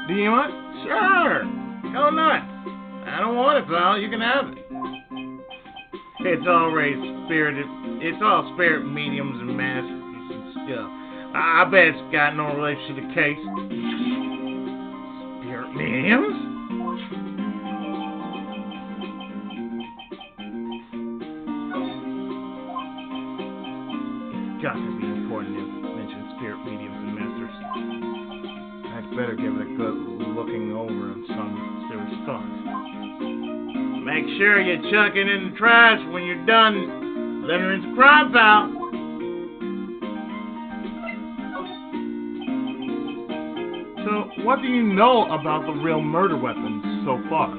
Do you want? Sure. Go nuts. I don't want it, pal. You can have it. It's already spirited. It's all spirit mediums and masters and stuff. I bet it's got no relation to the case. Spirit mediums? It's got to be important to mention spirit mediums and masters. I'd better give it a good looking over and some serious thought. Make sure you chuck it in the trash when you're done. Then it's a crime, pal. So, what do you know about the real murder weapons so far?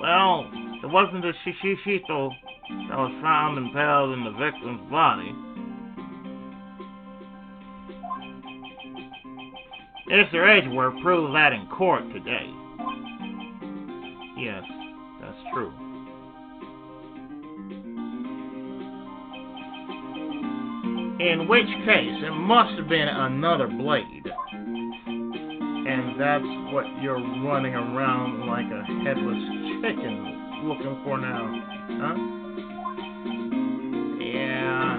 Well, it wasn't a shishito that was found impaled in the victim's body. Mr. Edgeworth proved that in court today. Yes, that's true. In which case, it must have been another blade. And that's what you're running around like a headless chicken looking for now, huh? Yeah.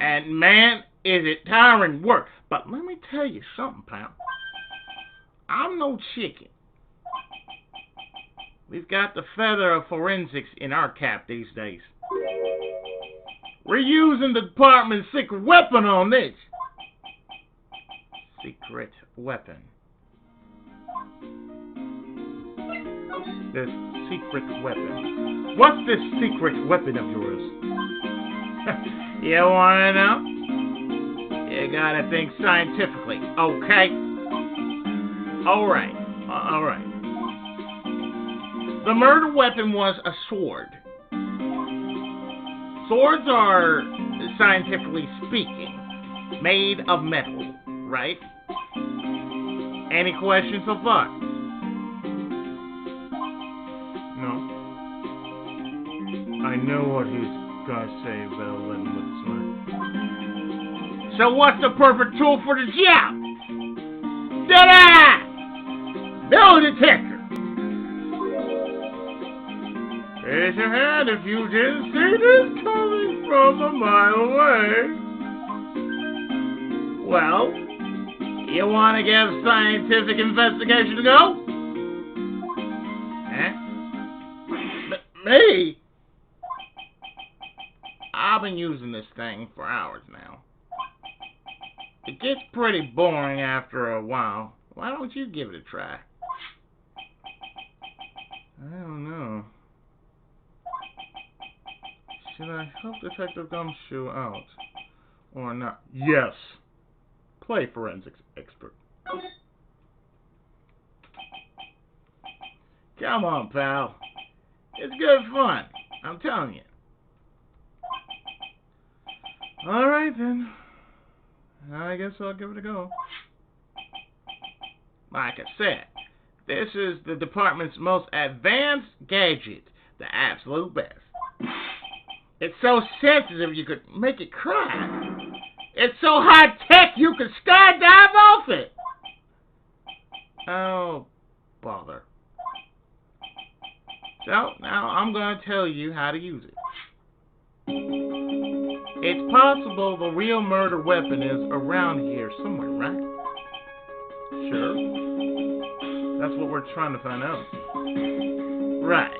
And man, is it tiring work. But let me tell you something, pal. I'm no chicken. We've got the feather of forensics in our cap these days. We're using the department's secret weapon on this. Secret weapon. This secret weapon. What's this secret weapon of yours? You wanna know? You gotta think scientifically, okay? Alright. The murder weapon was a sword. Swords are, scientifically speaking, made of metal, right? Any questions so far? No. I know what he's gonna say, but I'll let him with smart. So what's the perfect tool for the job? Ta-da! Metal detector. Raise your hand if you didn't see this coming from a mile away. Well, you want to give scientific investigation a go? Me? I've been using this thing for hours now. It gets pretty boring after a while. Why don't you give it a try? I don't know. Should I help Detective Gumshoe out? Or not? Yes. Play forensics expert. Come on, pal. It's good fun. I'm telling you. Alright then. I guess I'll give it a go. Like I said, this is the department's most advanced gadget. The absolute best. It's so sensitive you could make it cry. It's so high-tech you could skydive off it. Oh, bother. So, now I'm going to tell you how to use it. It's possible the real murder weapon is around here somewhere, right? That's what we're trying to find out. Right.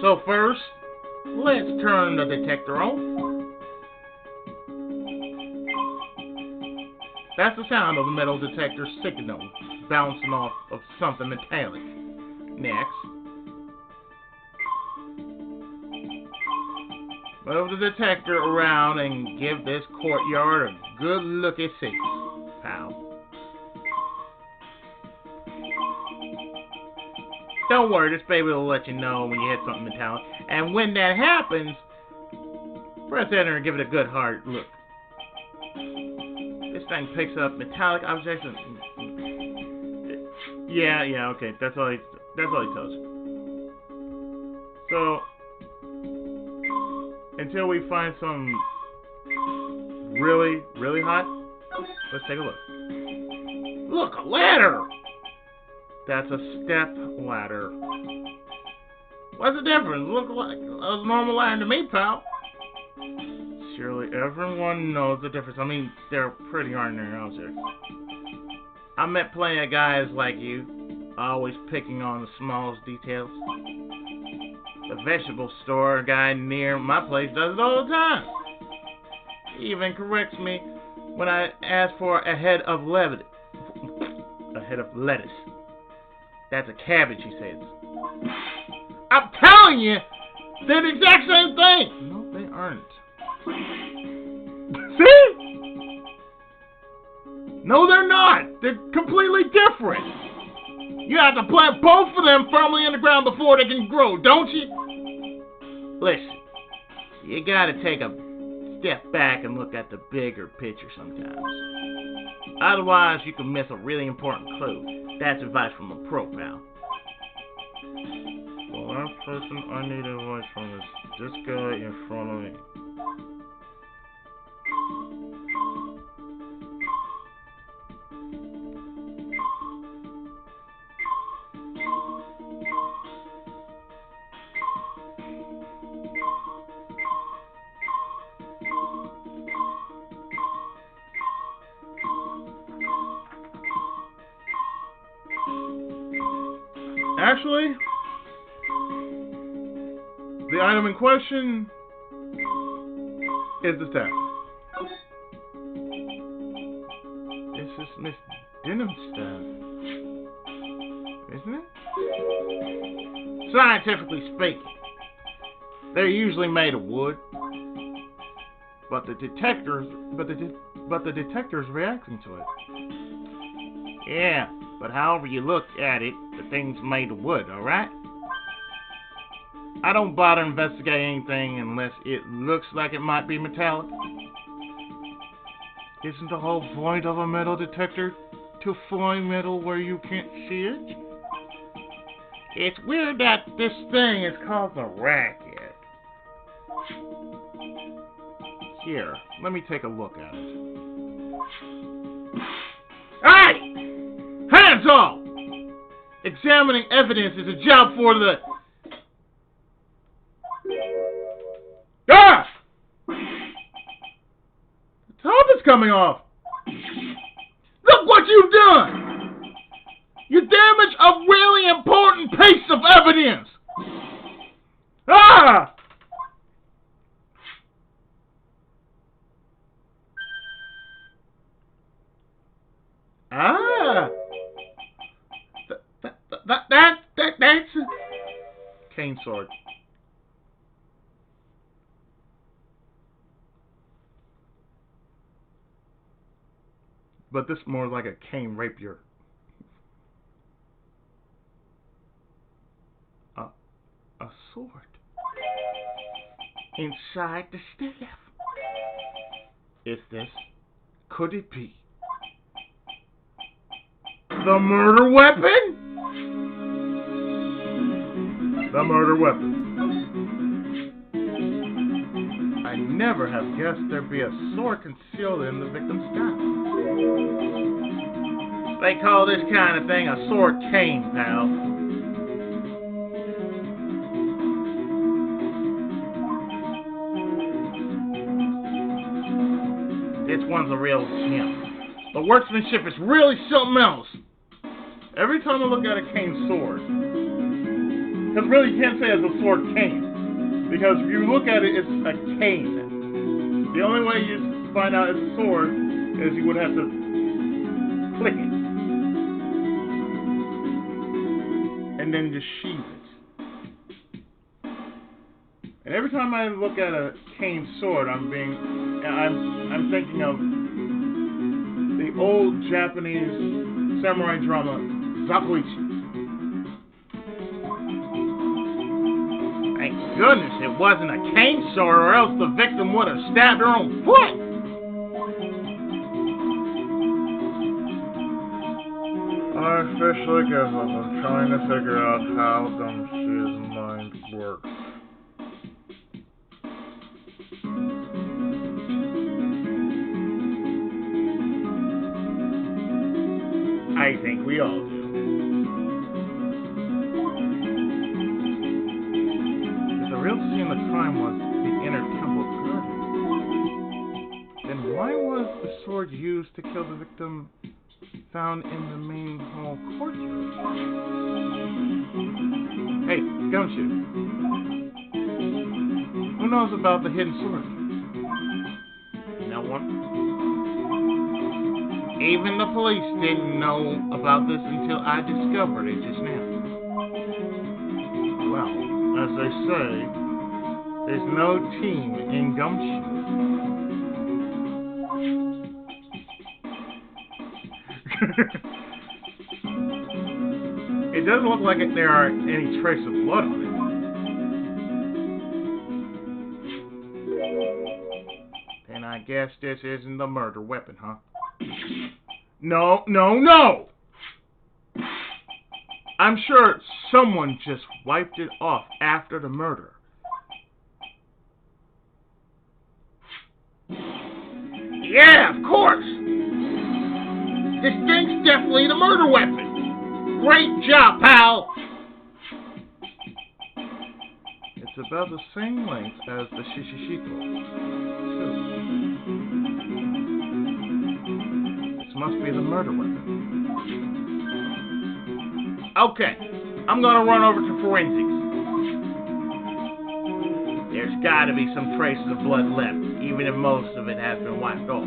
So first, let's turn the detector on. That's the sound of the metal detector signal bouncing off of something metallic. Next, move the detector around and give this courtyard a good look-see, pal. Don't worry, this baby will let you know when you hit something metallic. And when that happens, press enter and give it a good hard look. This thing picks up metallic objects and... Yeah, okay, that's all he tells you. So, until we find some really, really hot, let's take a look. Look, a ladder! That's a step ladder. What's the difference? Look like a normal ladder to me, pal. Surely everyone knows the difference. I mean, they're pretty ordinary objects. I met plenty of guys like you, always picking on the smallest details. The vegetable store guy near my place does it all the time. He even corrects me when I ask for a head of lettuce. A head of lettuce. That's a cabbage, he says. I'm telling you, they're the exact same thing. No, they aren't. See? No, they're not. They're completely different. You have to plant both of them firmly in the ground before they can grow, don't you? Listen, you gotta take a step back and look at the bigger picture sometimes. Otherwise, you can miss a really important clue. That's advice from a pro, pal. The last person I need advice from is this guy in front of me. Actually, the item in question is the tap. It's just Miss Denham's stuff, isn't it? Scientifically speaking, they're usually made of wood, but the detector's reacting to it. Yeah. But however you look at it, the thing's made of wood, alright? I don't bother investigating anything unless it looks like it might be metallic. Isn't the whole point of a metal detector to find metal where you can't see it? It's weird that this thing is called a racket. Here, let me take a look at it. Hey! Hands off! Examining evidence is a job for the... Ah! The top is coming off! Look what you've done! You damaged a really important piece of evidence! Ah! Ah! That's a cane sword. But this is more like a cane rapier. A sword. Inside the staff. Is this? Could it be the murder weapon? The murder weapon. I never have guessed there'd be a sword concealed in the victim's scalp. They call this kind of thing a sword cane, pal. This one's a real gem. The workmanship is really something else. every time I look at a cane sword, because really you can't say it's a sword cane, because if you look at it, it's a cane. The only way you find out it's a sword is you would have to click it. And then just sheathe it. And every time I look at a cane sword, I'm thinking of the old Japanese samurai drama, Zakuichi. Thank goodness it wasn't a cane sword, or else the victim would have stabbed her own foot. I officially give up. I'm trying to figure out how Gumshoe's mind works. I think we all do. If the real scene of the crime was the inner temple garden, then why was the sword used to kill the victim found in the main hall courtyard? Hey, Gumshoe. Who knows about the hidden sword? No one. Even the police didn't know about this until I discovered it just now. Well, as they say, there's no team in Gumshoe. It doesn't look like there are any traces of blood on it. Then I guess this isn't the murder weapon, huh? No, no, no! I'm sure someone just wiped it off after the murder. Yeah, of course! This thing's definitely the murder weapon! Great job, pal! It's about the same length as the shishishiko. This must be the murder weapon. Okay, I'm gonna run over to forensics. There's gotta be some traces of blood left, even if most of it has been wiped off.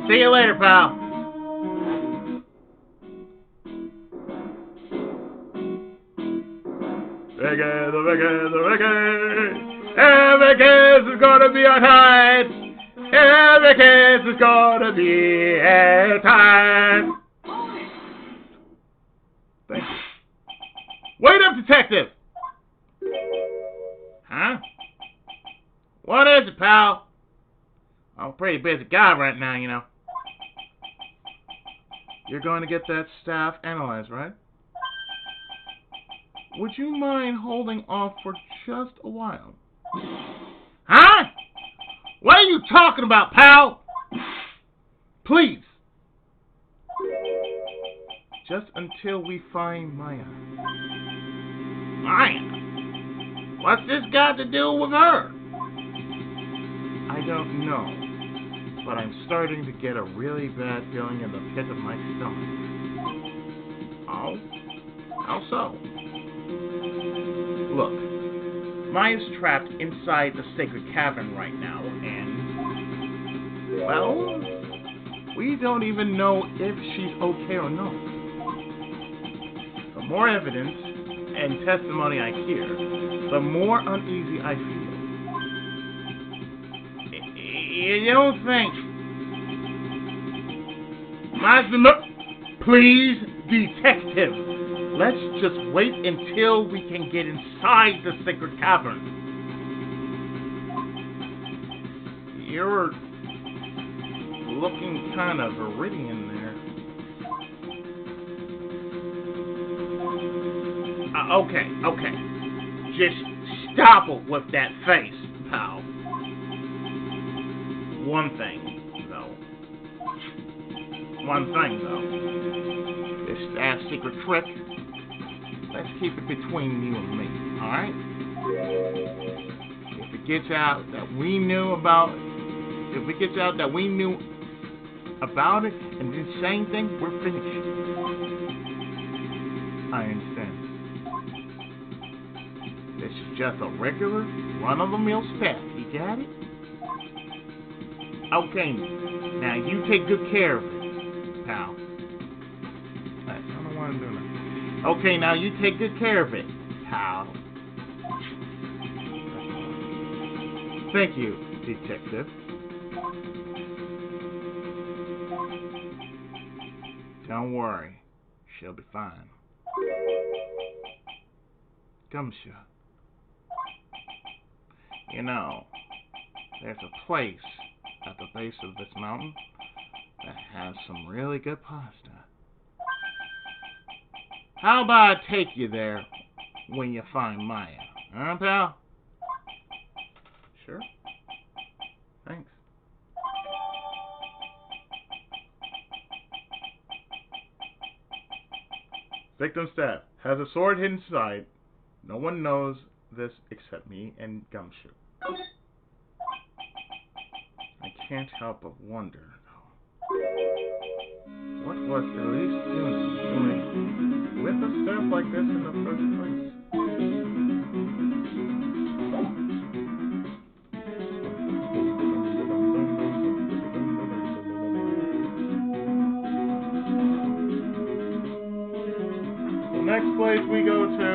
See you later, pal. Every case is gonna be alright. Every case is gonna be airtight. Thank you. Wait up, detective! Huh? What is it, pal? I'm a pretty busy guy right now, you know. You're going to get that staff analyzed, right? Would you mind holding off for just a while? Huh? What are you talking about, pal? Please. Just until we find Maya. Maya? What's this got to do with her? I don't know, but I'm starting to get a really bad feeling in the pit of my stomach. Oh? How so? Look, Maya's trapped inside the sacred cavern right now, and, well, we don't even know if she's okay or not. The more evidence and testimony I hear, the more uneasy I feel. You don't think... Please, detective, let's just wait until we can get inside the sacred cavern. You're looking kind of viridian there. Okay. Just stop it with that face, pal. One thing, though. This secret trick, let's keep it between you and me, alright? If it gets out that we knew about it and didn't say anything, we're finished. I understand. This is just a regular, run-of-the-mill step. You got it? Okay, now you take good care of it, pal. I don't know why I'm doing that. Okay, now you take good care of it, pal. Thank you, detective. Don't worry, she'll be fine. Gumshoe. You know, there's a place at the base of this mountain that has some really good pasta. How about I take you there when you find Maya? Huh, pal? Sure. Thanks. Victim staff has a sword hidden inside. No one knows this except me and Gumshoe. I can't help but wonder, though. What was Elise doing with a staff like this in the first place? The next place we go to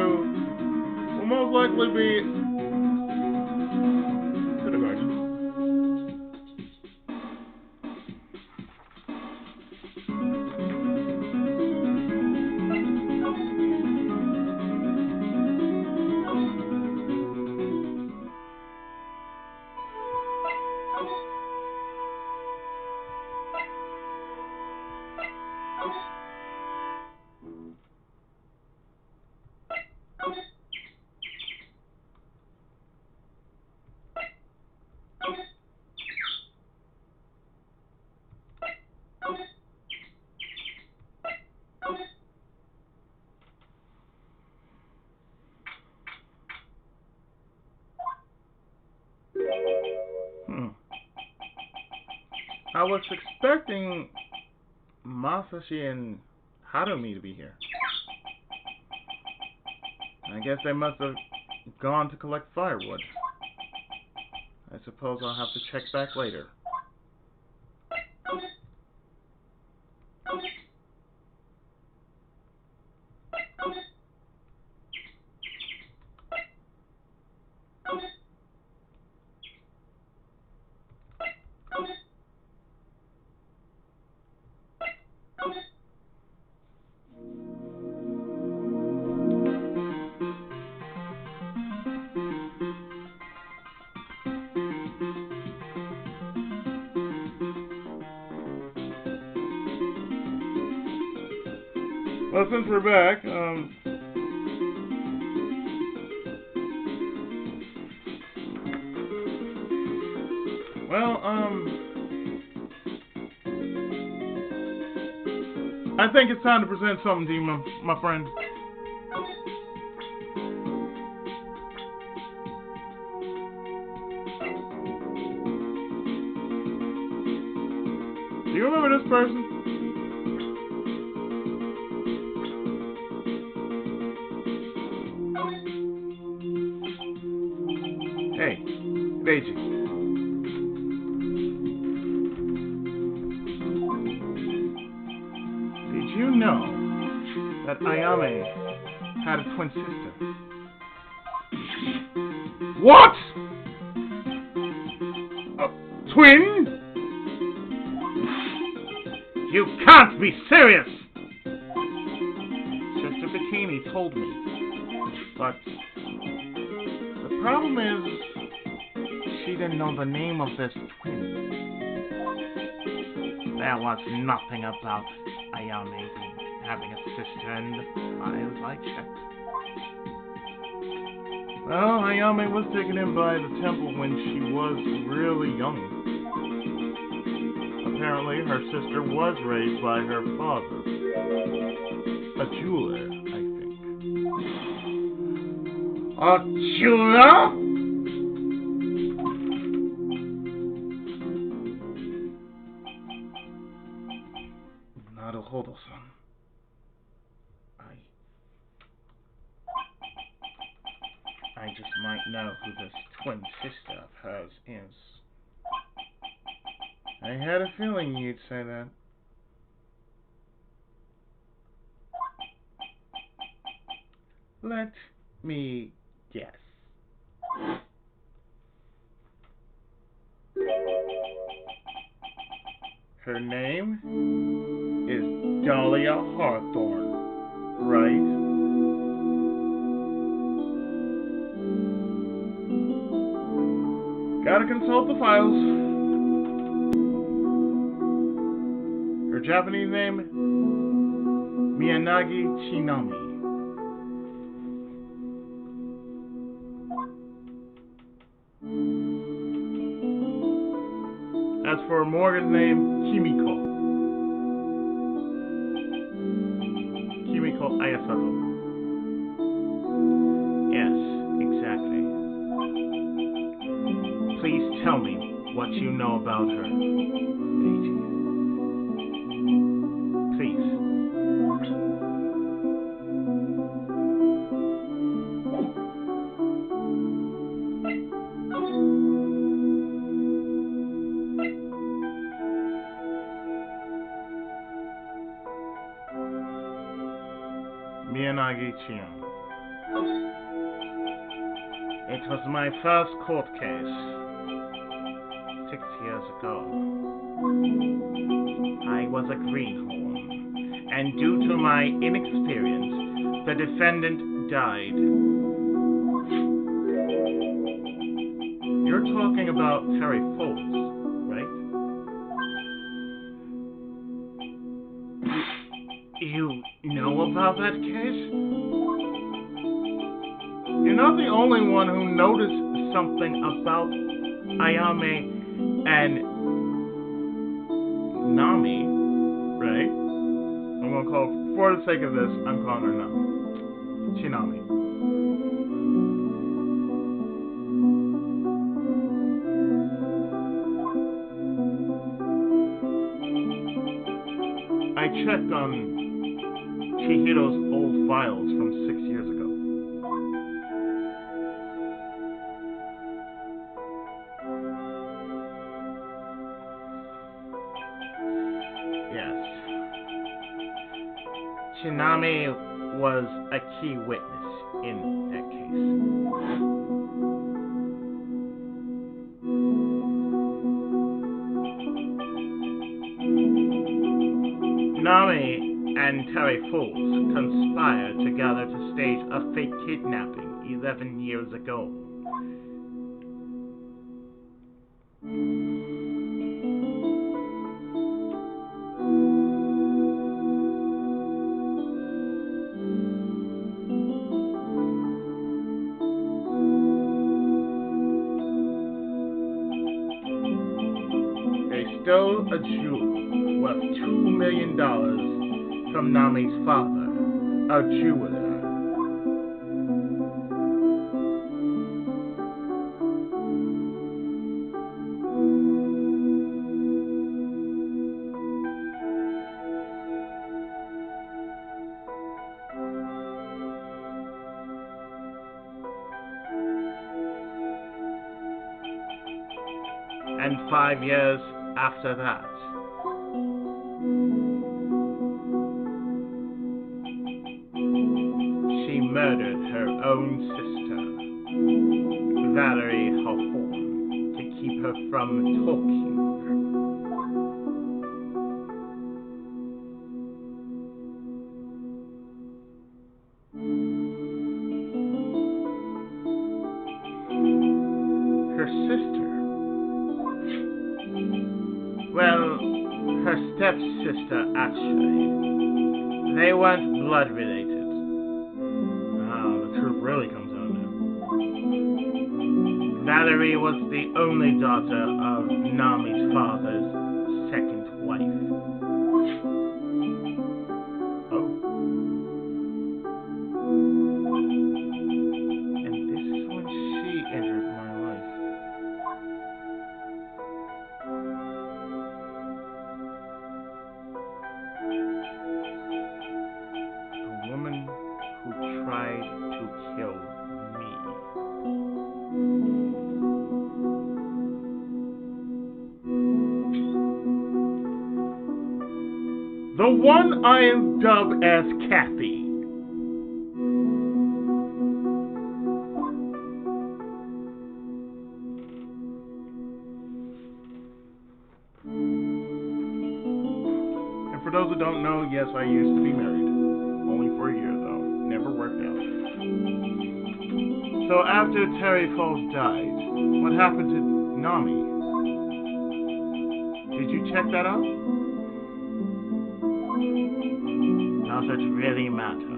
will most likely be to the garden. I was expecting Masashi and Harumi to be here. I guess they must have gone to collect firewood. I suppose I'll have to check back later. Well, since we're back, I think it's time to present something to you, my friend. Do you remember this person? Hey, Beiji. Did you know that Ayame had a twin sister? What? A twin? You can't be serious! Sister Bikini told me. But the problem is, she didn't know the name of this twin. There was nothing about Ayame having a sister in the files I checked. Well, Ayame was taken in by the temple when she was really young. Apparently, her sister was raised by her father. A jeweler, I think. A jeweler? Naruhodo-san. I know who this twin sister of hers is. I had a feeling you'd say that. Let me guess. Her name is Dahlia Hawthorne, right? Gotta consult the files. Her Japanese name? Miyanagi Chinami. As for Morgan's name, Kimiko. Kimiko Ayasato. Yes, exactly. Please tell me what you know about her, Eiji. Please. Miyanagi Chion. It was my first court case 6 years ago. I was a greenhorn, and due to my inexperience, the defendant died. You're talking about Terry Foltz, right? You know about that case? You're not the only one who noticed Something about Ayame and Nami, right? I'm gonna call, for the sake of this, I'm calling her Nami. Chinami. I checked on Chihiro's old files from 6 years ago. Yes. Chinami was a key witness in that case. Nami and Terry Fools conspired together to stage a fake kidnapping 11 years ago. They stole a jewel worth $2 million from Nami's father, a jeweler. And 5 years after that, she murdered her own sister, Valerie Hawthorne, to keep her from talking. Her sister? Well, her stepsister, actually. They weren't blood related. The truth really comes out now. Valerie was the only daughter of Nami's father's second wife. Oh. And this is when she entered my life. A woman who tried to kill me. The one I dub as Kathy. And for those who don't know, yes, I used to be married. Only for a year, though. Never worked out. So after Terry Falls died, what happened to Nami? Did you check that out? Does it really matter?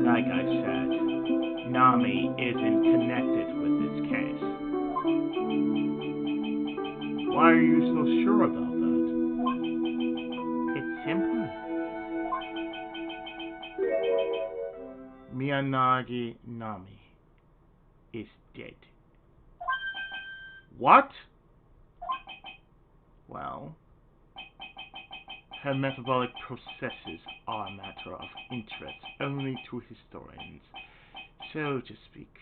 Like I said, Nami isn't connected with this case. Why are you so sure about that? It's simple. Miyagi Nami is dead. What? Well, her metabolic processes are a matter of interest only to historians, so to speak.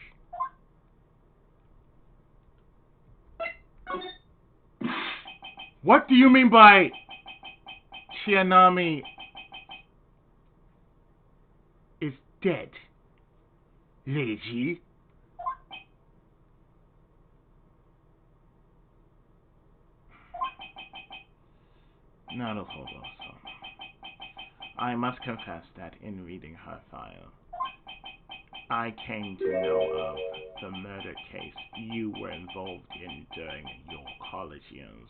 What do you mean by Chianami is dead, Lady? Not a whole lot, son. I must confess that in reading her file, I came to know of the murder case you were involved in during your college years.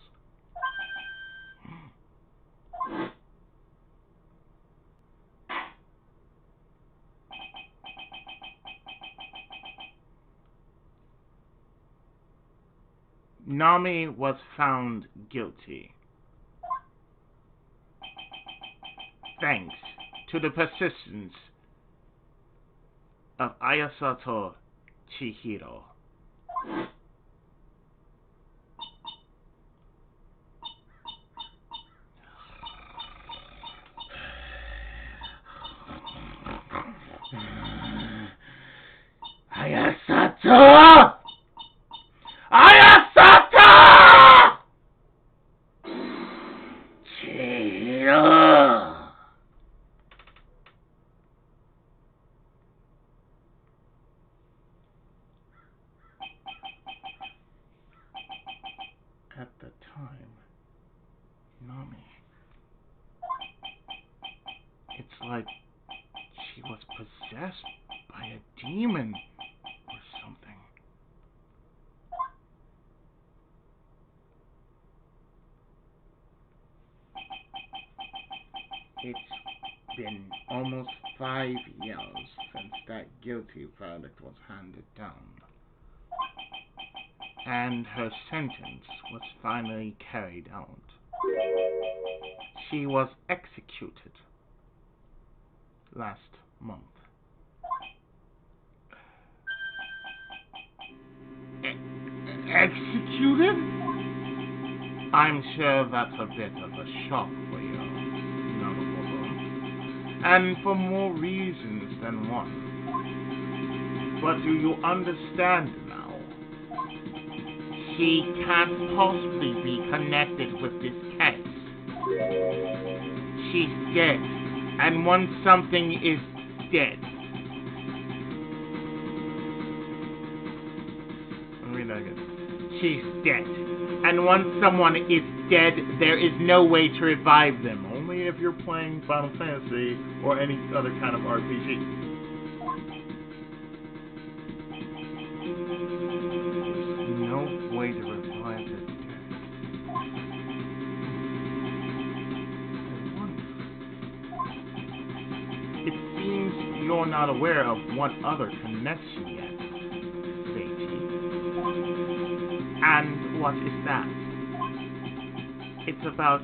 Nami was found guilty, thanks to the persistence of Ayasato Chihiro. Ayasato! Ayasato! Chihiro! At the time, Nami, it's like she was possessed by a demon or something. It's been almost 5 years since that guilty verdict was handed down, and her sentence was finally carried out. She was executed last month. Executed? I'm sure that's a bit of a shock for you, young woman, and for more reasons than one. But do you understand now? She can't possibly be connected with this case. She's dead, and once something is dead, she's dead. And once someone is dead, there is no way to revive them. Only if you're playing Final Fantasy or any other kind of RPG. There's no way to revive the dead. It seems you're not aware of one other connection yet, Seiji. And what is that? It's about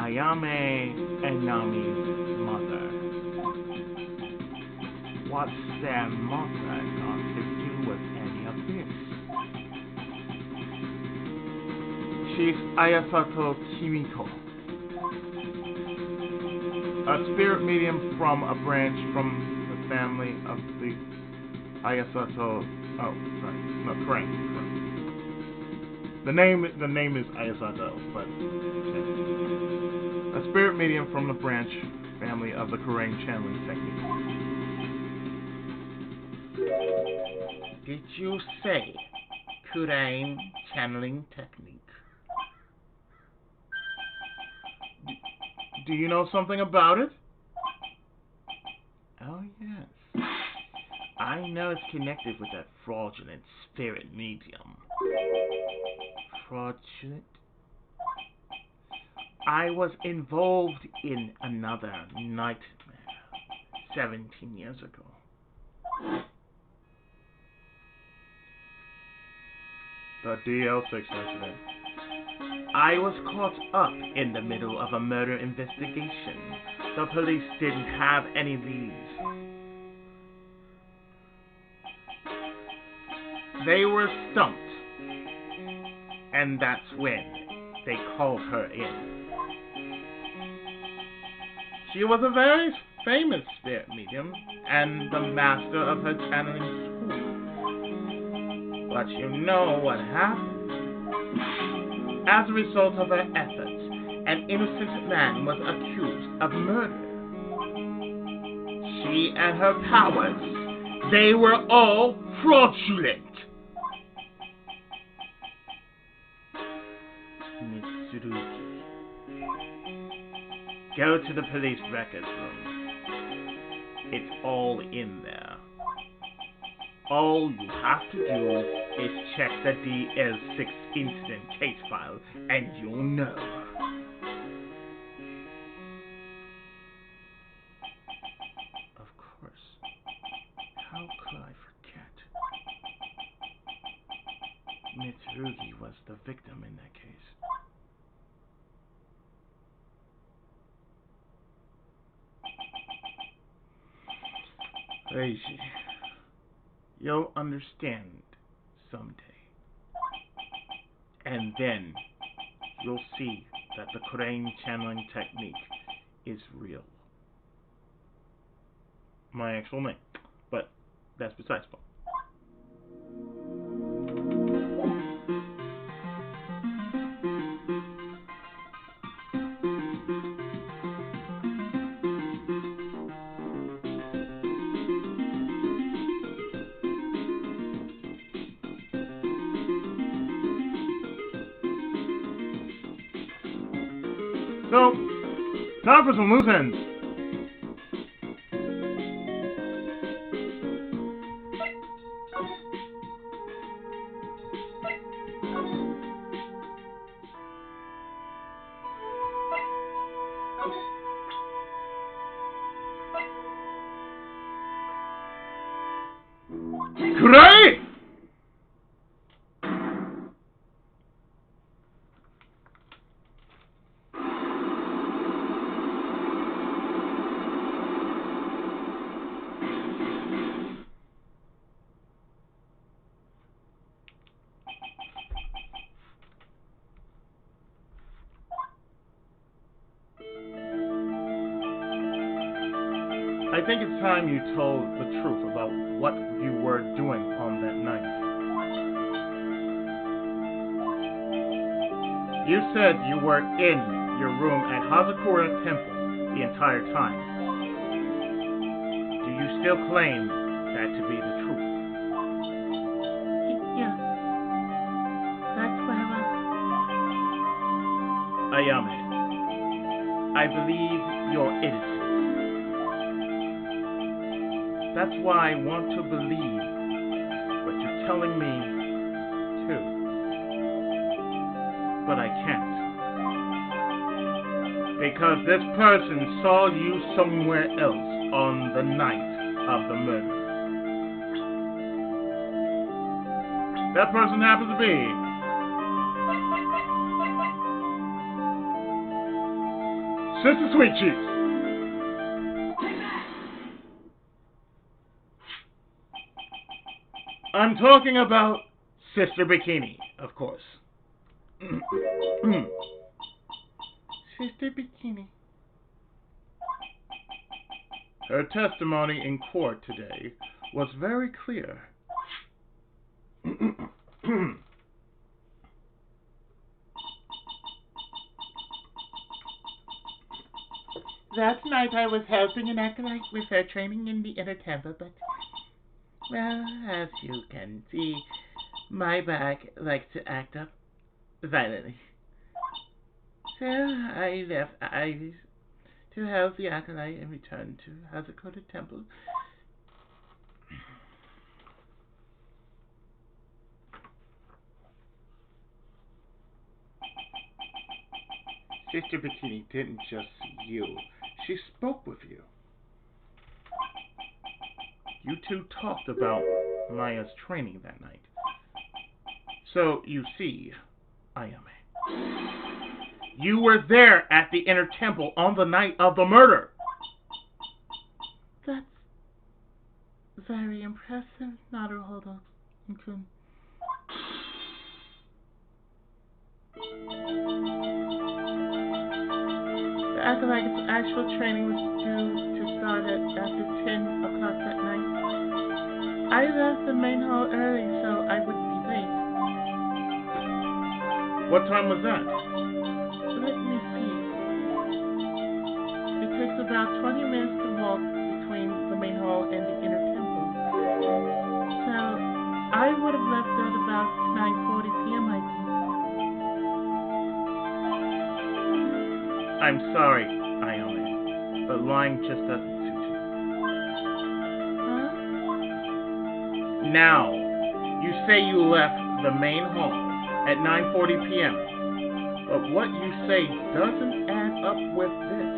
Ayame and Nami's mother. What's their mother got to do with any of this? She's Ayasato Kimiko, a spirit medium from a branch from the family of the Ayasato. Oh, sorry. No, correct. The name is Ayasato, but a spirit medium from the branch family of the Kurain channeling technique. Did you say Kurain channeling technique? Do you know something about it? Oh, yes. I know it's connected with that fraudulent spirit medium. Fraudulent? I was involved in another nightmare 17 years ago. The DL6 incident. I was caught up in the middle of a murder investigation. The police didn't have any leads. They were stumped. And that's when they called her in. She was a very famous spirit medium and the master of her channeling school. But you know what happened? As a result of her efforts, an innocent man was accused of murder. She and her powers, they were all fraudulent. Mitsurugi. Go to the police records room. It's all in there. All you have to do is check the DL6 incident case file, and you'll know. Of course. How could I forget? Mitsurugi was the victim in that case. Crazy. You'll understand someday. And then you'll see that the Kurain channeling technique is real. My actual name. But that's besides the point. So, time for some loose ends. Great! I think it's time you told the truth about what you were doing on that night. You said you were in your room at Hazakura Temple the entire time. Do you still claim that to be the truth? Yeah. That's forever. Ayame, I believe you're innocent. That's why I want to believe what you're telling me, too. But I can't. Because this person saw you somewhere else on the night of the murder. That person happens to be Sister Sweet Cheeks. I'm talking about Sister Bikini, of course. Sister Bikini. Her testimony in court today was very clear. night I was helping an acolyte with her training in the inner temple, but, well, as you can see, my back likes to act up violently. So I left Iris to help the acolyte and returned to Hazakota Temple. Sister Bikini didn't just see you. She spoke with you. You two talked about Maya's training that night. So, you see, Ayame, you were there at the inner temple on the night of the murder. That's very impressive, Naruhodo-kun. The acolyte's actual training was due to start at after 10 o'clock that night. I left the main hall early so I wouldn't be late. What time was that? Let me see. It takes about 20 minutes to walk between the main hall and the inner temple. So I would have left at about 9:40 p.m. I think. I'm sorry, Ayame, but lying just doesn't suit you. Huh? Now, you say you left the main hall at 9:40 p.m., but what you say doesn't add up with this.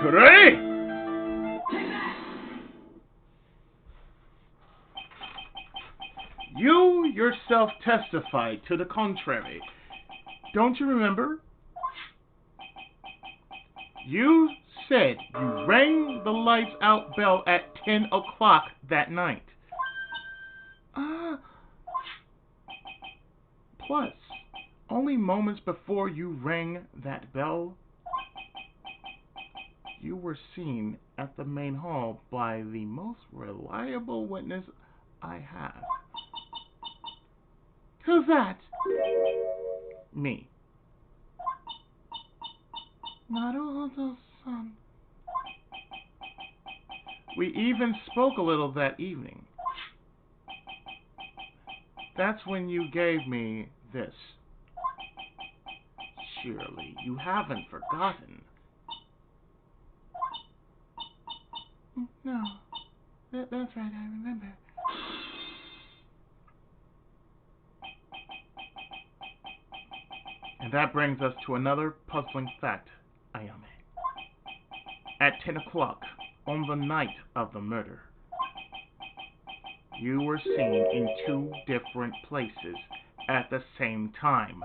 Hooray! You yourself testified to the contrary. Don't you remember? You said you rang the lights out bell at 10 o'clock that night. Plus, only moments before you rang that bell, you were seen at the main hall by the most reliable witness I have. Who's that? Me. Naruhodo-san. We even spoke a little that evening. That's when you gave me this. Surely you haven't forgotten. No. That's right, I remember. And that brings us to another puzzling fact, Ayame. At 10 o'clock on the night of the murder, you were seen in two different places at the same time.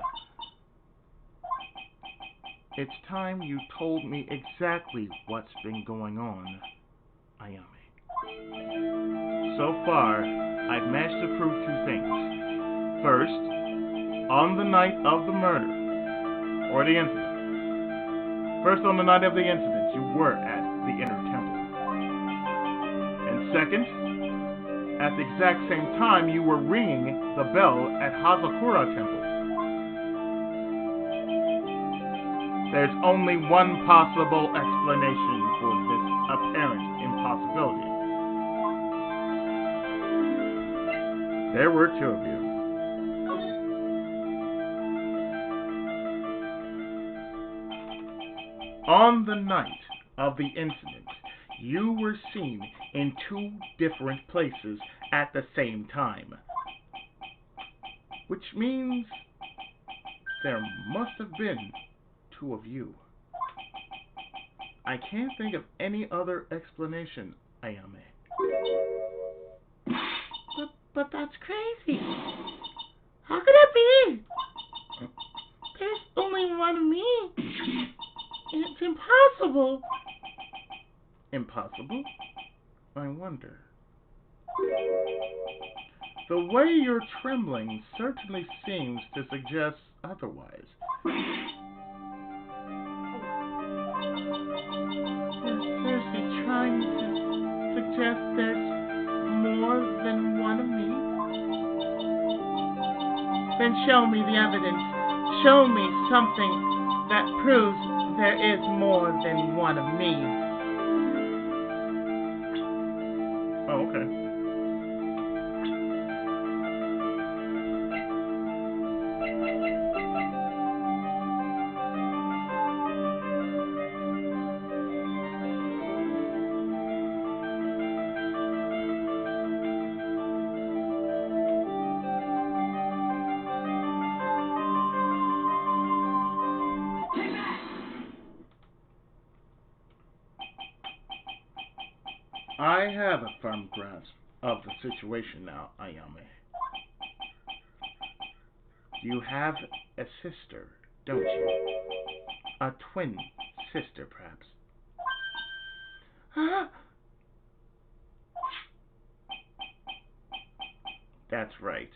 It's time you told me exactly what's been going on, Ayame. So far, I've managed to prove two things. First, on the night of the murder, or the incident. First, on the night of the incident, you were at the inner temple. And second, at the exact same time, you were ringing the bell at Hazakura Temple. There's only one possible explanation for this apparent impossibility. There were two of you. On the night of the incident, you were seen in two different places at the same time. Which means there must have been two of you. I can't think of any other explanation, Ayame. But that's crazy. How could it be? There's only one me. It's impossible. Impossible? I wonder. The way you're trembling certainly seems to suggest otherwise. suggest there's more than one of me? Then show me the evidence. Show me something that proves there is more than one of me. Oh, okay. I have a firm grasp of the situation now, Ayame. You have a sister, don't you? A twin sister, perhaps. Huh? That's right.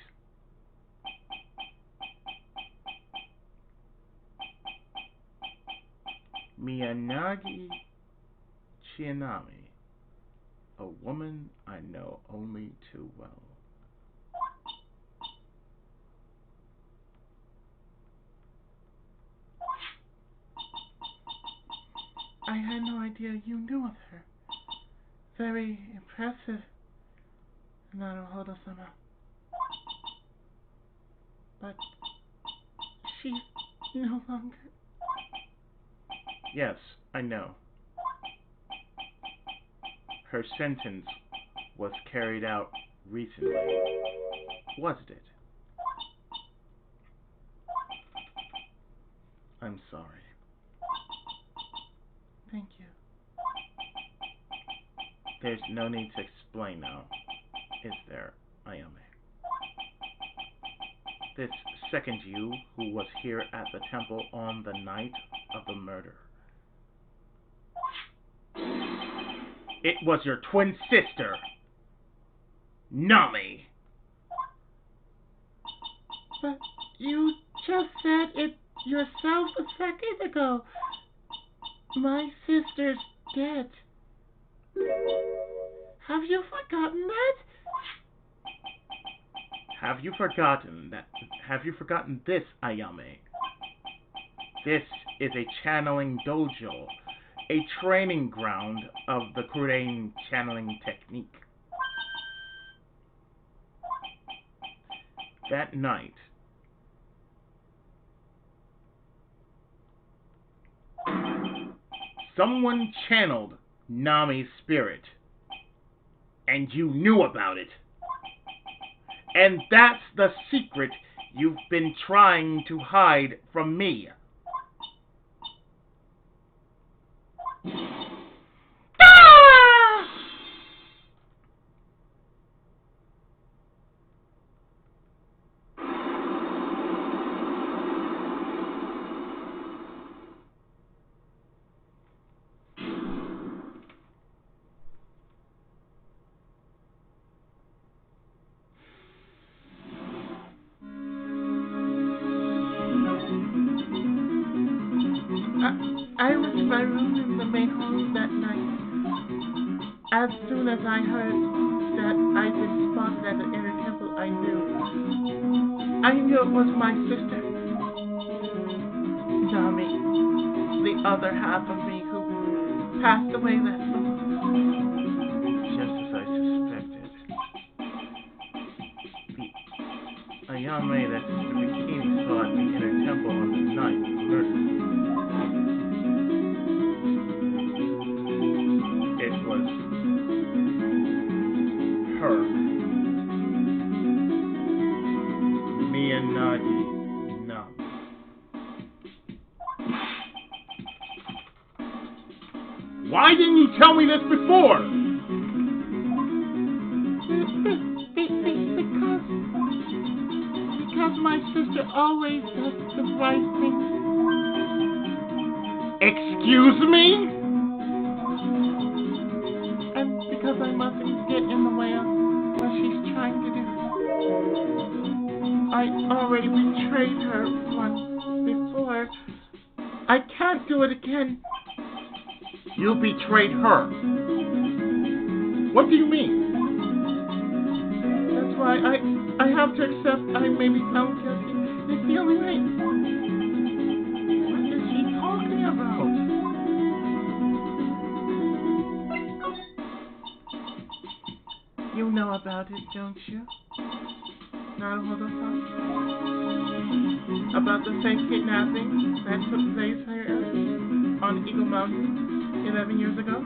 Miyagi Chianami, a woman I know only too well. I had no idea you knew of her. Very impressive, Naruhodo-sama. But she's no longer... Yes, I know. Her sentence was carried out recently, wasn't it? I'm sorry. Thank you. There's no need to explain now, is there, Ayame? This second you who was here at the temple on the night of the murder. It was your twin sister, Nami. But you just said it yourself a second ago. My sister's dead. Have you forgotten that? Have you forgotten that? Have you forgotten this, Ayame? This is a channeling dojo, a training ground of the Kurein channeling technique. That night, someone channeled Nami's spirit, and you knew about it. And that's the secret you've been trying to hide from me. I went to my room in the main hall that night. As soon as I heard that I'd been spotted at the inner temple, I knew it was my sister, Nami, the other half of me who passed away that summer. Just as I suspected. The Ayame that Sister Bikini saw at the inner temple on the night of the murder. It was her. Miyagi Nami. Why didn't you tell me this before? Because my sister always does the right thing. Excuse me? And because I mustn't get in the way of what she's trying to do. I already betrayed her once before. I can't do it again. You betrayed her. What do you mean? That's why I have to accept I may be found guilty. It's the only way. What is he talking about? You know about it, don't you? Naruhodo-san? About the fake kidnapping that took place here on Eagle Mountain 11 years ago?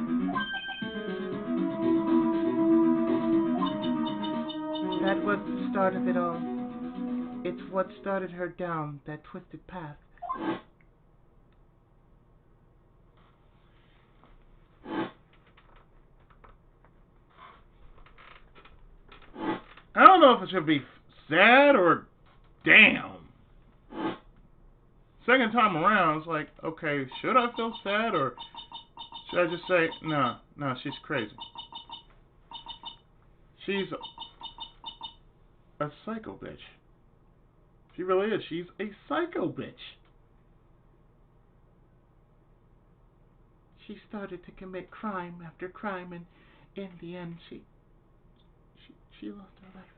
That was the start of it all. It's what started her down that twisted path. I don't know if it should be sad or damn. Second time around, it's like, okay, should I feel sad or should I just say, no, she's crazy. She's a psycho bitch. She really is. She's a psycho bitch. She started to commit crime after crime, and in the end, she lost her life.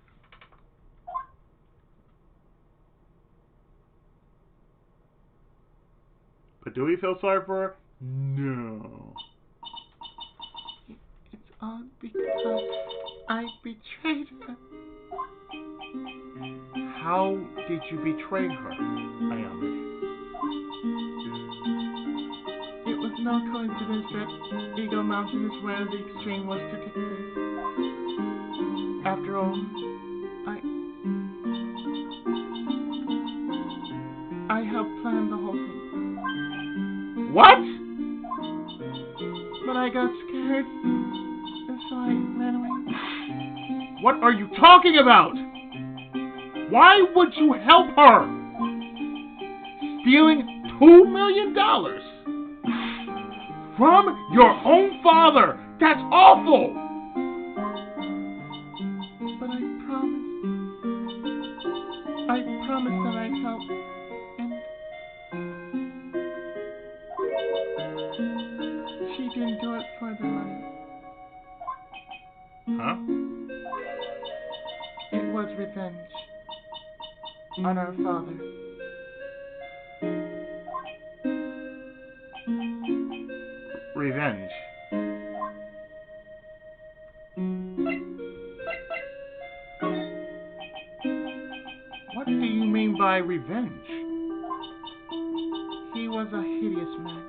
But do we feel sorry for her? No. It's all because I betrayed her. How did you betray her, Ayame? It was no coincidence that Eagle Mountain is where the exchange was to take place. After all, I helped plan the whole thing. What? But I got scared, and so I ran away. What are you talking about? Why would you help her? Stealing $2 million from your own father. That's awful. But I promised that I'd help, and she didn't do it for the money. Huh? It was revenge on our father. Revenge. What do you mean by revenge? He was a hideous man.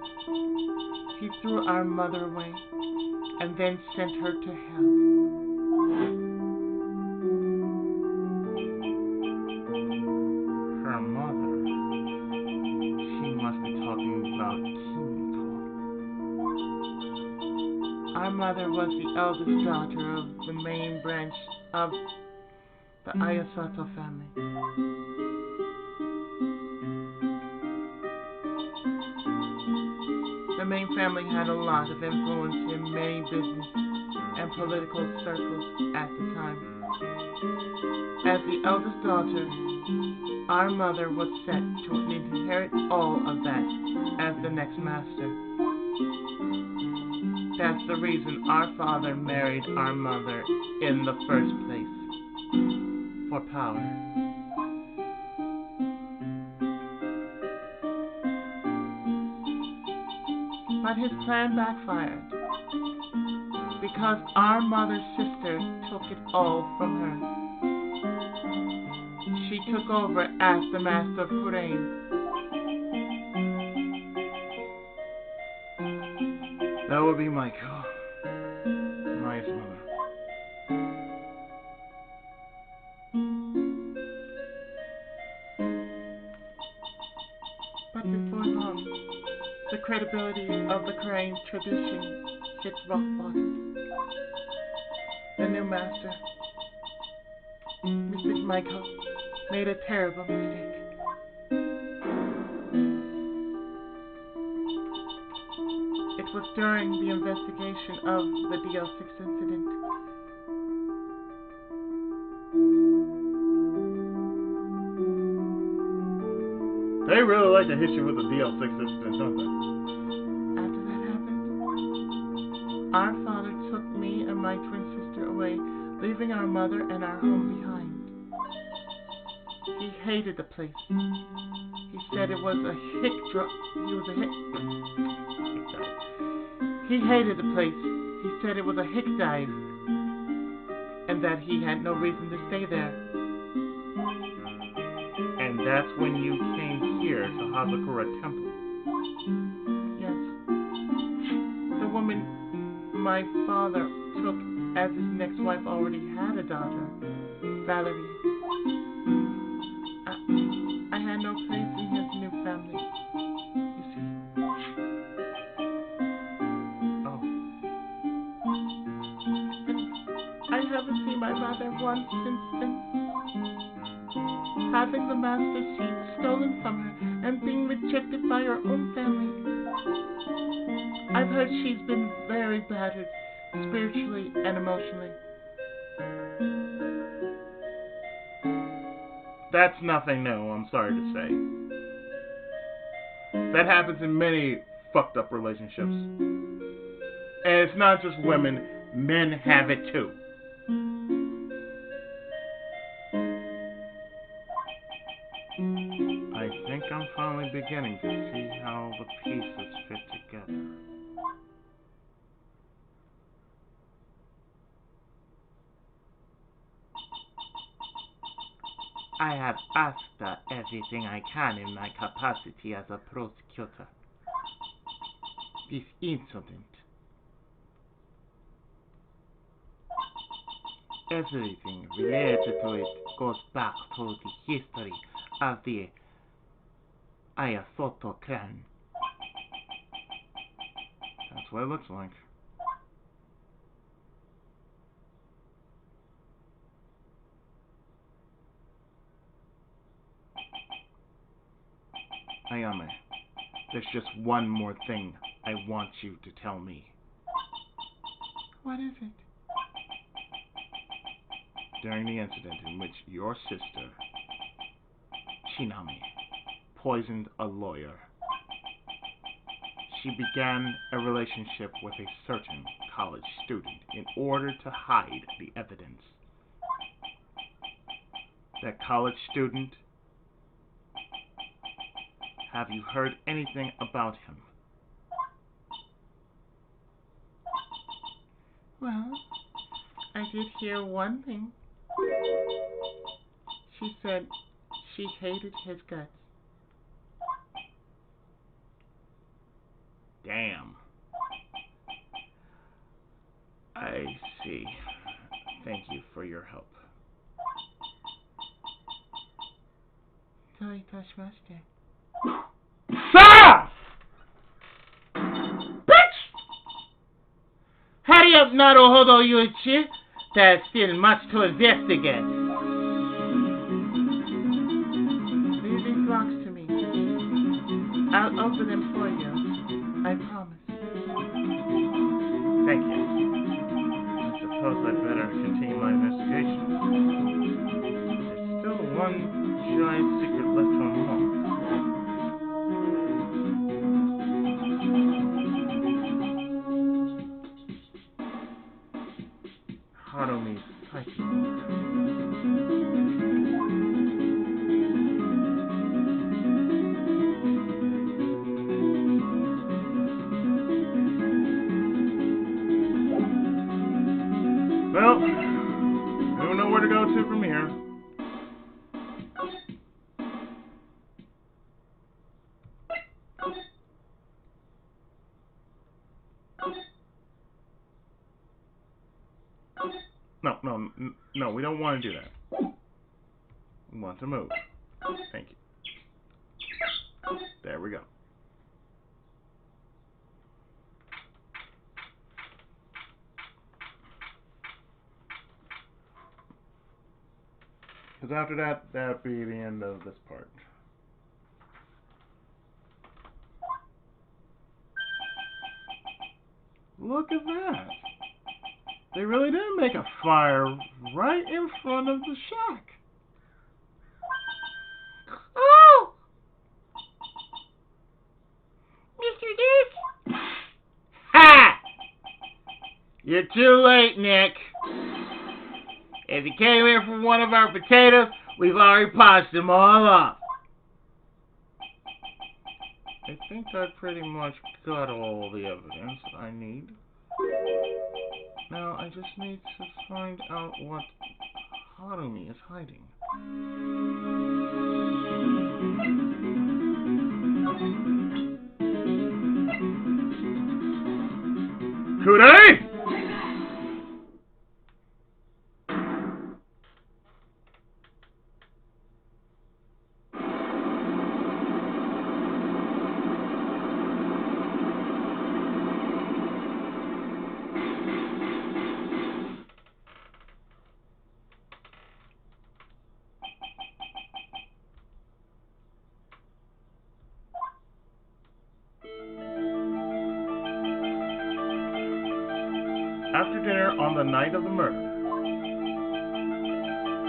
He threw our mother away and then sent her to hell. Her mother. She must be talking about Kimiko. Our mother was the eldest daughter of the main branch of the Ayasato family. The main family had a lot of influence in many business and political circles at the time. As the eldest daughter, our mother was set to inherit all of that as the next master. That's the reason our father married our mother in the first place. For power. But his plan backfired because our mother's sister took it all from her. She took over as the master of Kurain. That would be Maiko. Maya's mother. But before long, the credibility of the Kurain tradition hit rock bottom. The new master, Mrs. Maiko, made a terrible mistake. It was during the investigation of the DL6 incident. They really like to hit you with the DL6 incident, don't they? After that happened, our father took me and my my twin sister away, leaving our mother and our home behind. He hated the place. He said it was a hick drop. He hated the place. He said it was a hick dive, and that he had no reason to stay there. And that's when you came here to Hazakura Temple. Yes. The woman my father took as his next wife already had a daughter, Valerie. I had no place in his new family, you see. Oh. And I haven't seen my mother once since then. Having the master seat stolen from her and being rejected by her own family. I've heard she's been very battered, spiritually and emotionally. That's nothing new, I'm sorry to say. That happens in many fucked up relationships. And it's not just women, men have it too. I think I'm finally beginning to see how the pieces fit together. I have asked everything I can in my capacity as a prosecutor. This incident, everything related to it goes back to the history of the Ayasoto clan. That's what it looks like. Ayame, there's just one more thing I want you to tell me. What is it? During the incident in which your sister, Shinami, poisoned a lawyer, she began a relationship with a certain college student in order to hide the evidence. That college student, have you heard anything about him? Well, I did hear one thing. She said she hated his guts. Damn. I see. Thank you for your help. どういたしまして。 Stop! Bitch! Hurry up, Naruhodo Yuichi. There's still much to investigate. Leave these blocks to me. I'll open them for you. I promise. Thank you. I suppose I'd better continue my investigation. There's still one giant secret left to unlock. Harumi's psyche. Well, I don't know where to go to from here. No, we don't want to do that. We want to move. Thank you. There we go. Because after that, that would be the end of this part. Look at that. They really did make a fire right in front of the shack. Oh! Mr. Dick? Ha! You're too late, Nick. If you came here for one of our potatoes, we've already polished them all off. I think I pretty much got all the evidence I need. Now I just need to find out what Harumi is hiding. Today? After dinner on the night of the murder,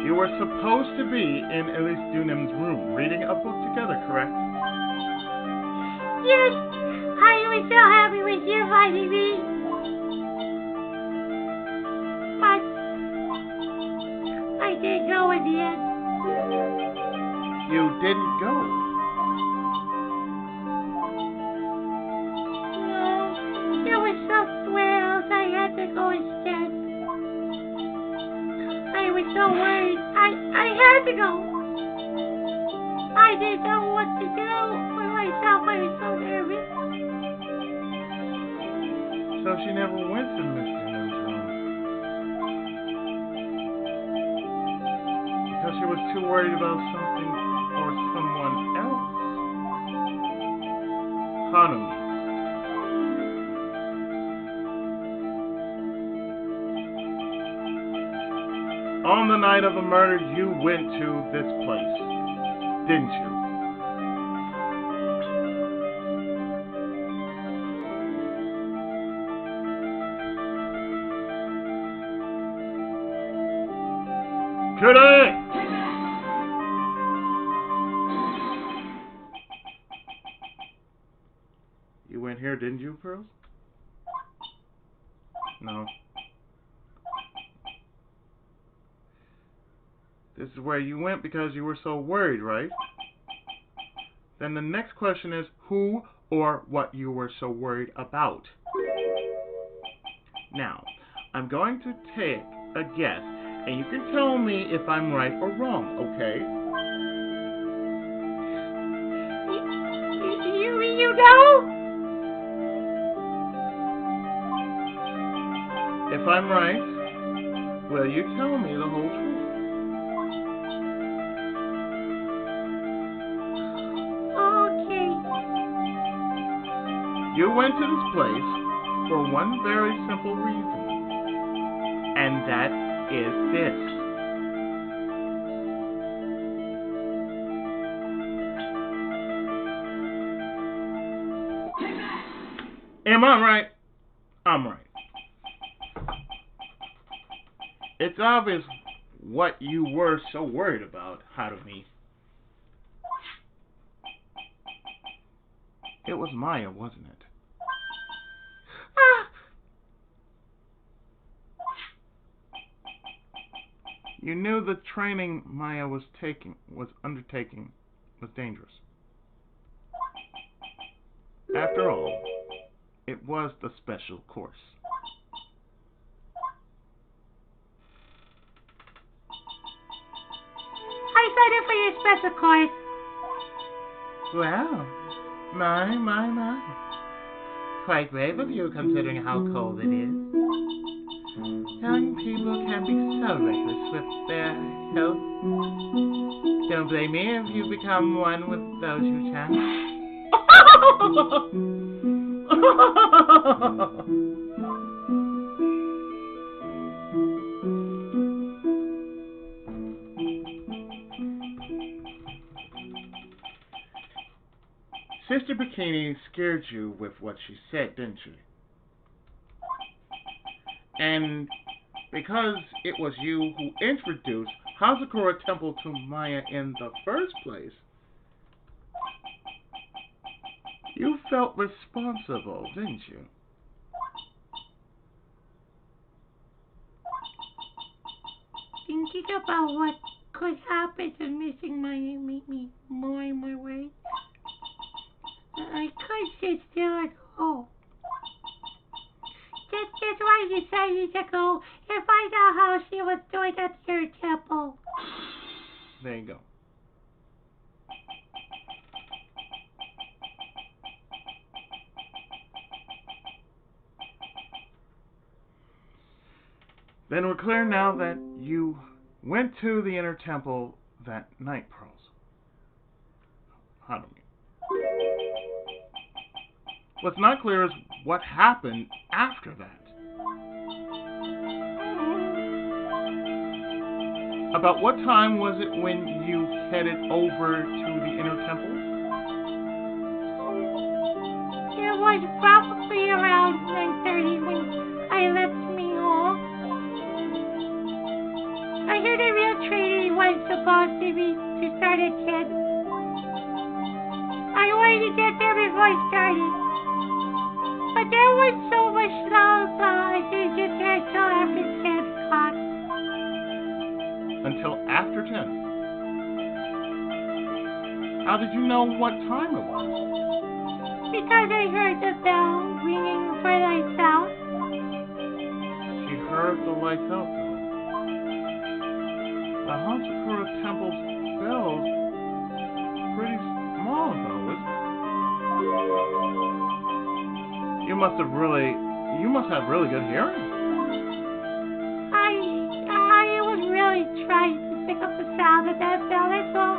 you were supposed to be in Elise Dunham's room reading a book together, correct? Yes, I was so happy with you finding me. But I didn't go in the end. You didn't go. No, there was somewhere else I had to go instead. I was so worried. I had to go. I didn't know what to do for myself. I was so nervous. So she never went to Miss Dunham's room. Because she was too worried about something or someone else. Harumi. On the night of the murder, you went to this place, didn't you? Today! You went here, didn't you, Pearl? No. This is where you went because you were so worried, right? Then the next question is who or what you were so worried about. Now, I'm going to take a guess, and you can tell me if I'm right or wrong, okay? You know? If I'm right, will you tell me the whole truth? Okay. You went to this place for one very simple reason, and that is this. Am I right? I'm right. It's obvious what you were so worried about, Harumi. It was Maya, wasn't it? You knew the training Maya was undertaking was dangerous. After all, it was the special course. I signed up for your special course. Well, my. Quite brave of you considering how cold it is. Young people can be so reckless with their health. Don't blame me if you become one with those you chance. Sister Bikini scared you with what she said, didn't she? And because it was you who introduced Hazakura Temple to Maya in the first place, you felt responsible, didn't you? thinking about what could happen to missing me more and more weight. I could sit still at home. That's why I decided to go and find out how she was doing at your temple. There you go. Then we're clear now that you went to the inner temple that night, Pearls. How do we? What's not clear is what happened after that. About what time was it when you headed over to the inner temple? It was probably around 9:30 when I left me home. I heard the real training was supposed to start at 10. I wanted to get there before it started. But there was so much love, I didn't get there until after 10 o'clock. Until after 10. How did you know what time it was? Because I heard the bell ringing for lights out. She heard the lights out bell. The Hansakura Temple's bell's pretty small though, isn't it? You must have really good hearing. I was really trying to pick up the sound of that bell, that's all.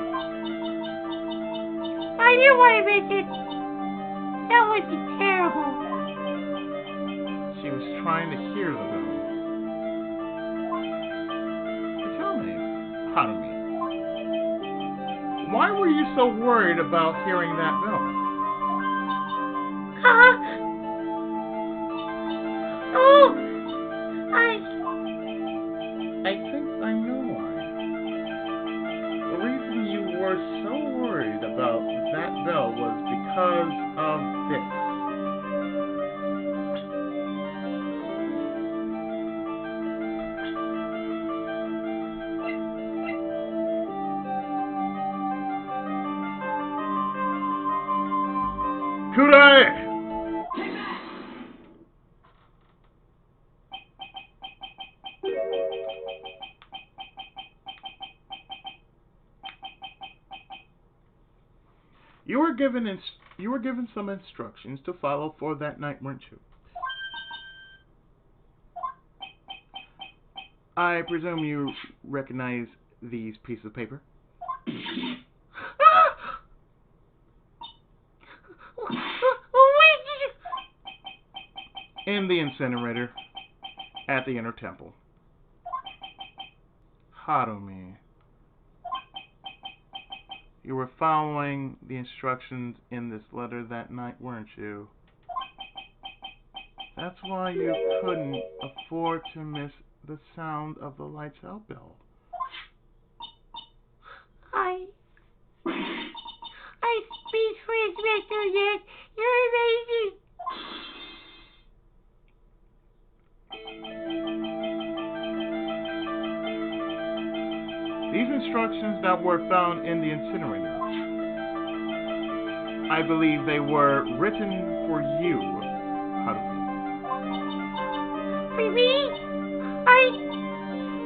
I didn't want to miss it. That would be terrible. She was trying to hear the bell. Tell me, Hanami, why were you so worried about hearing that bell? Oh, I think I know why. The reason you were so worried about that bell was because of this. Kudai! You were given some instructions to follow for that night, weren't you? I presume you recognize these pieces of paper? In the incinerator at the inner temple. Harumi. You were following the instructions in this letter that night, weren't you? That's why you couldn't afford to miss the sound of the lights out bell. I speak for Inspector Yes. You're amazing. These instructions that were found in the incinerator, I believe they were written for you, Haruhi. For me?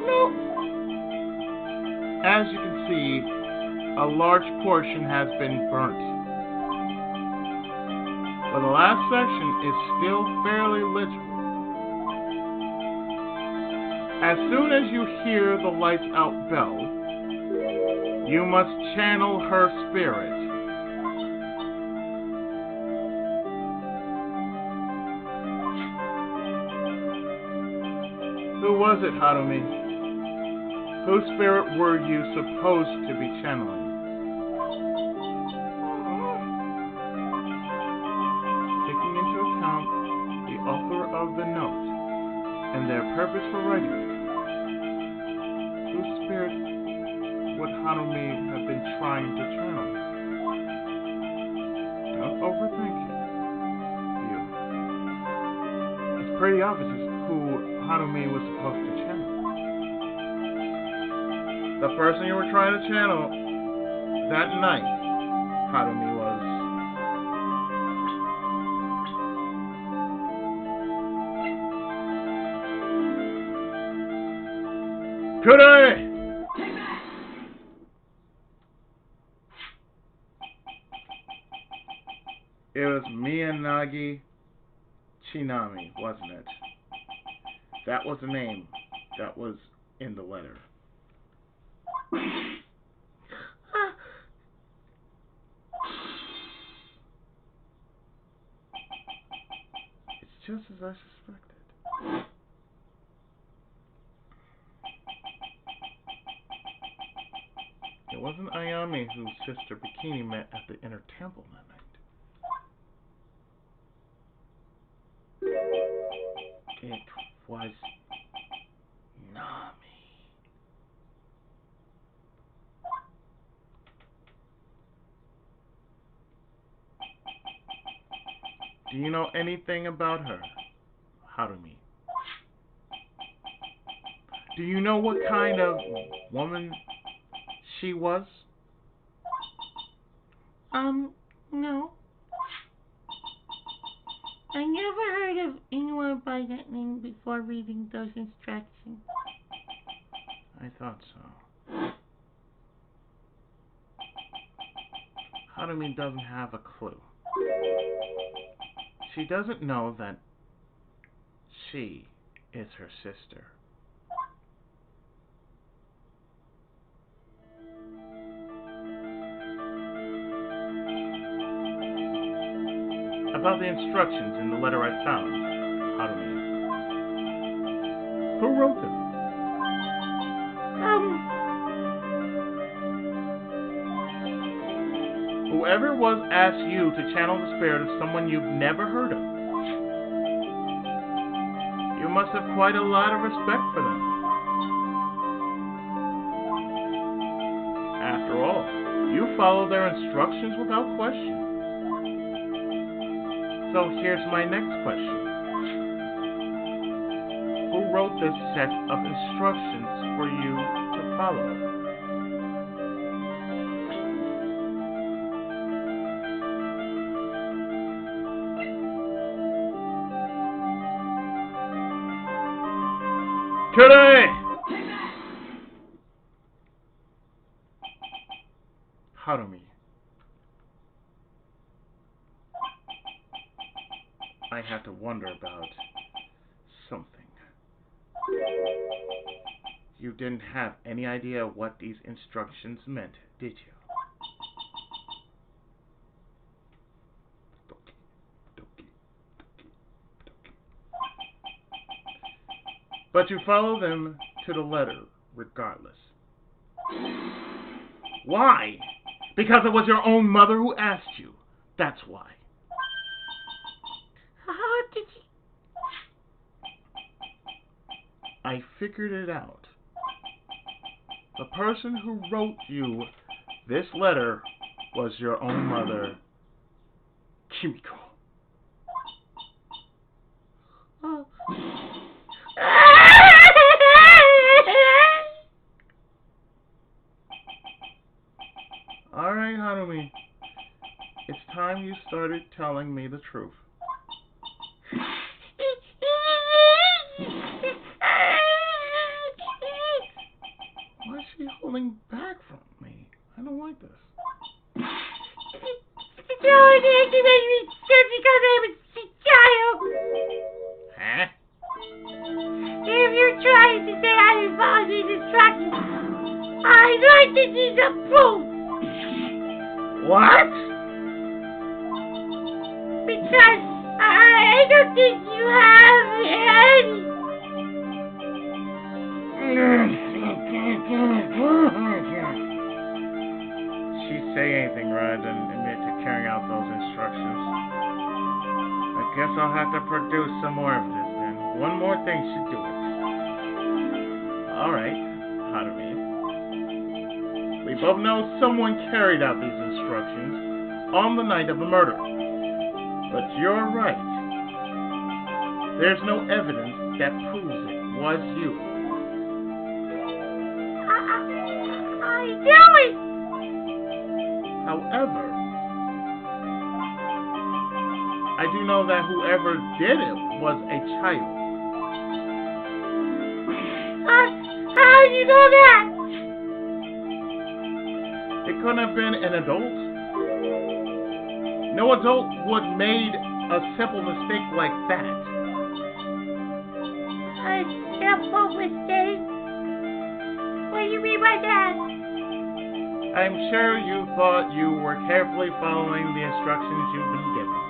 No. As you can see, a large portion has been burnt. But the last section is still fairly legible. As soon as you hear the lights out bell, you must channel her spirit. Who was it, Harumi? Whose spirit were you supposed to be channeling? Taking into account the author of the note and their purpose for writing it, whose spirit would Harumi have been trying to channel? Don't overthink it. It's pretty obvious who Harumi was supposed to channel. The person you were trying to channel that night, Harumi, was... Kure! It was Miyagi Chinami, wasn't it? That was the name that was in the letter. It's just as I suspected. It wasn't Ayami whose sister Bikini met at the inner temple that night. It was Nami. Do you know anything about her, Harumi? Do you know what kind of woman she was? No. I never heard of anyone by that name before reading those instructions. I thought so. Harumi doesn't have a clue. She doesn't know that she is her sister. About the instructions in the letter I found, Harumi. Who wrote them? Whoever was asked you to channel the spirit of someone you've never heard of. You must have quite a lot of respect for them. After all, you follow their instructions without question. So here's my next question. Who wrote this set of instructions for you to follow? Today! Harumi. I have to wonder about something. You didn't have any idea what these instructions meant, did you? But you follow them to the letter, regardless. Why? Because it was your own mother who asked you. That's why. How did you... I figured it out. The person who wrote you this letter was your own mother, Kimiko. Oh. Alright, Harumi. It's time you started telling me the truth. Why is she holding back from me? I don't like this. Huh? If you're trying to say I didn't follow these instructions, I'd like to see some proof. What? Because I don't think you have any. She'd say anything rather than admit to carrying out those instructions. I guess I'll have to produce some more evidence then. One more thing should do it. Alright, Harumi. We both know someone carried out these instructions on the night of the murder. But you're right. There's no evidence that proves it was you. I knew it! However, I do know that whoever did it was a child. How do you know that? It couldn't have been an adult. No adult would made a simple mistake like that. A simple mistake? What do you mean by that? I'm sure you thought you were carefully following the instructions you've been given,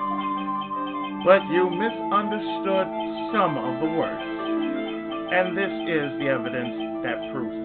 but you misunderstood some of the words, and this is the evidence that proves it.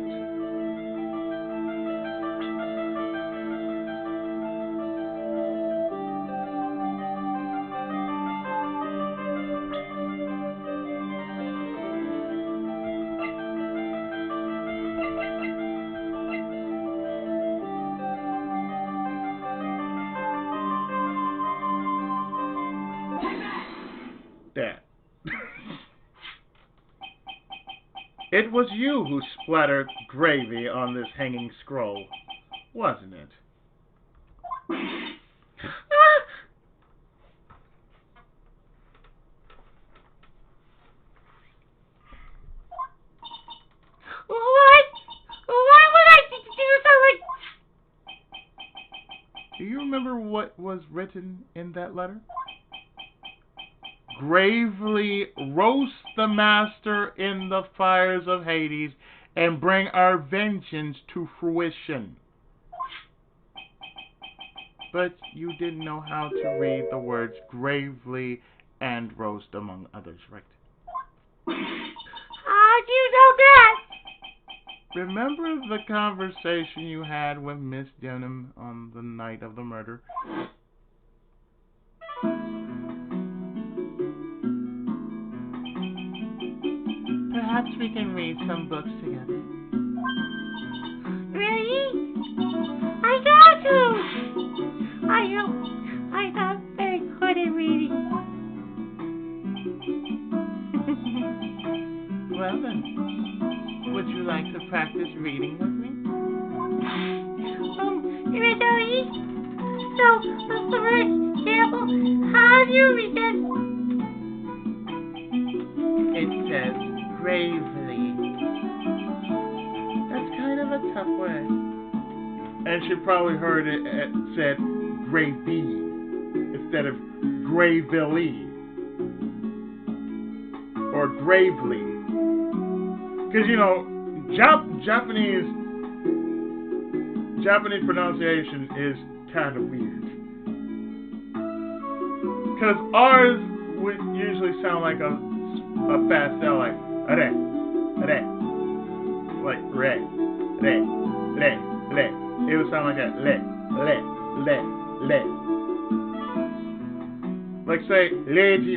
That. It was you who splattered gravy on this hanging scroll, wasn't it? What? Why would I do something? Do you remember what was written in that letter? Gravely roast the master in the fires of Hades and bring our vengeance to fruition. But you didn't know how to read the words gravely and roast among others, right? How do you know that? Remember the conversation you had with Miss Denham on the night of the murder? Perhaps we can read some books together. Really? I got to! I'm not very good at reading. Well then, would you like to practice reading with me? Really? So, for example, how do you read this? It says gravely. That's kind of a tough word. And she probably heard it said gravy instead of gravely or gravely. Because, you know, Japanese pronunciation is kind of weird. Because ours would usually sound like a fast L, like re, re, like re, re, re, re. It would sound like that, le, le, le, le. Like say Leiji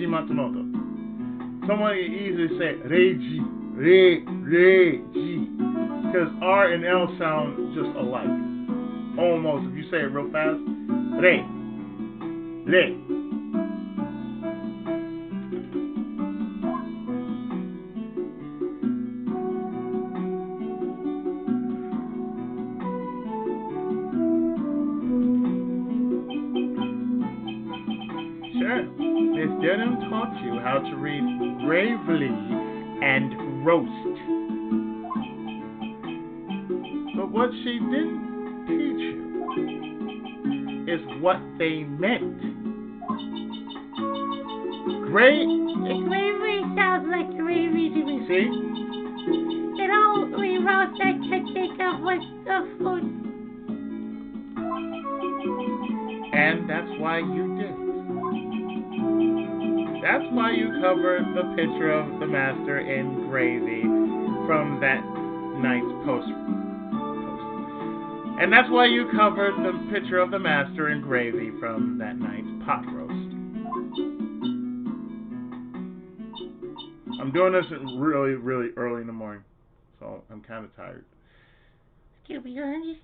Matsumoto. Someone can easily say Reiji, Reiji, because R and L sound just alike. Almost, if you say it real fast, re, le. Sure, Miss Denham taught you how to read gravely and roast. But what she didn't teach you is what they meant. Gravy sounds like gravy to me. See? It only roast I can think of was the food. And that's why you did. That's why you covered the picture of the master in gravy from that night's post. And that's why you covered the picture of the master in gravy from that night's pot roast. I'm doing this really, really early in the morning, so I'm kind of tired. To be honest,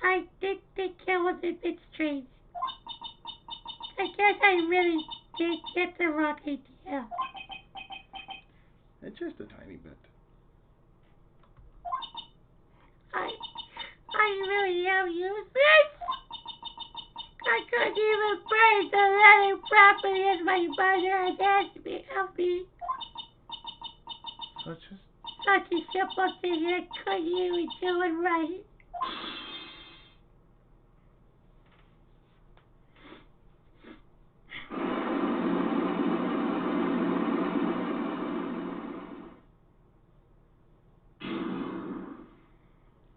I did think it was a bit strange. I guess I really did get the wrong idea. It's just a tiny bit. I really am useless. I couldn't even breathe the letter properly as my mother had asked me to help me. Such a simple thing I couldn't even do it right.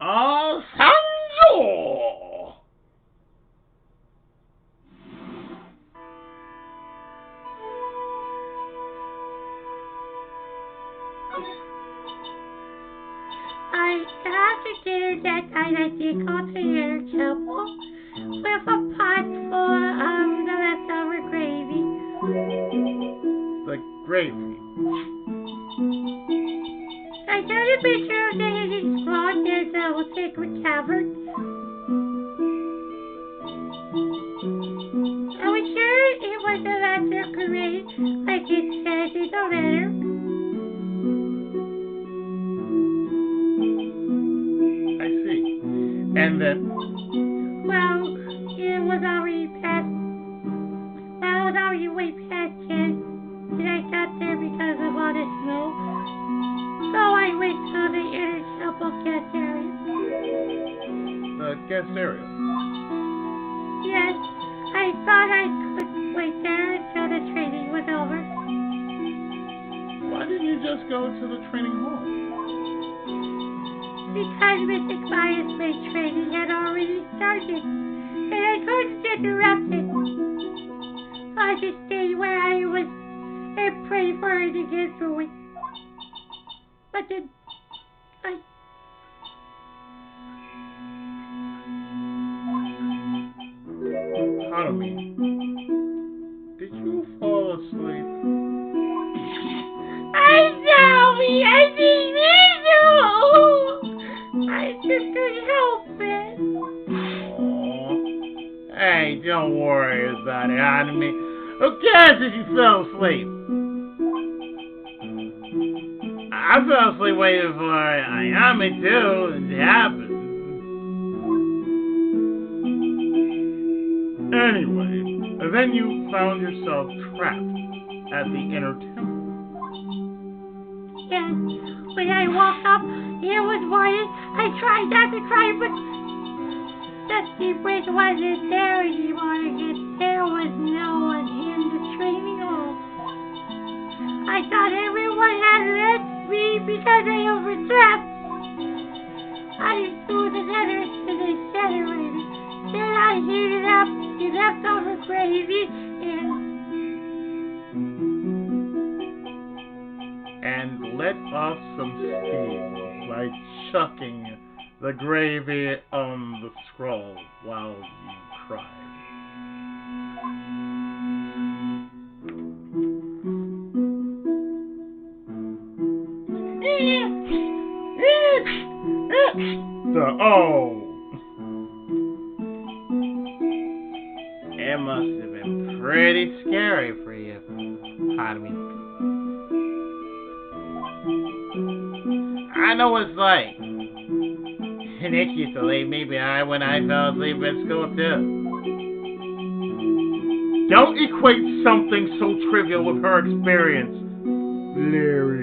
Alfonso! After dinner that night, I did go to the inner temple with a pot full of the leftover gravy. The gravy. I took a picture of the hidden spot near the sacred cavern. I was sure it was the lesser grave, like it says in the letter. I see. And then? Well, it was already past. Well, it was already way past 10, and I got there because of all the snow. So I went to the inner temple guest area. The guest area? Yes, I thought I could wait there until the training was over. Why didn't you just go to the training hall? Because Mystic Bias Bay training had already started, and I couldn't interrupt it. I just stayed where I was and prayed for her to get through it. But then, Pardon me. Did you fall asleep? I didn't mean to! I just couldn't help it. Aww. Hey, don't worry about it, honey. Who cares if you fell asleep? I fell asleep waiting for Ayami too. It happened. Anyway, then you found yourself trapped at the inner temple. Yes, when I woke up, it was morning. I tried not to cry, but the secret wasn't there anymore, and there was no one in the training hall. I thought everyone had left me because I overslept. I threw the letters to the generator. Then I heated up the leftover gravy and let off some steam by chucking the gravy on the scroll while you cried. It must have been pretty scary for you. Pardon me. I know what it's like. Nick used to leave me behind when I fell asleep at school too. Don't equate something so trivial with her experience, Larry.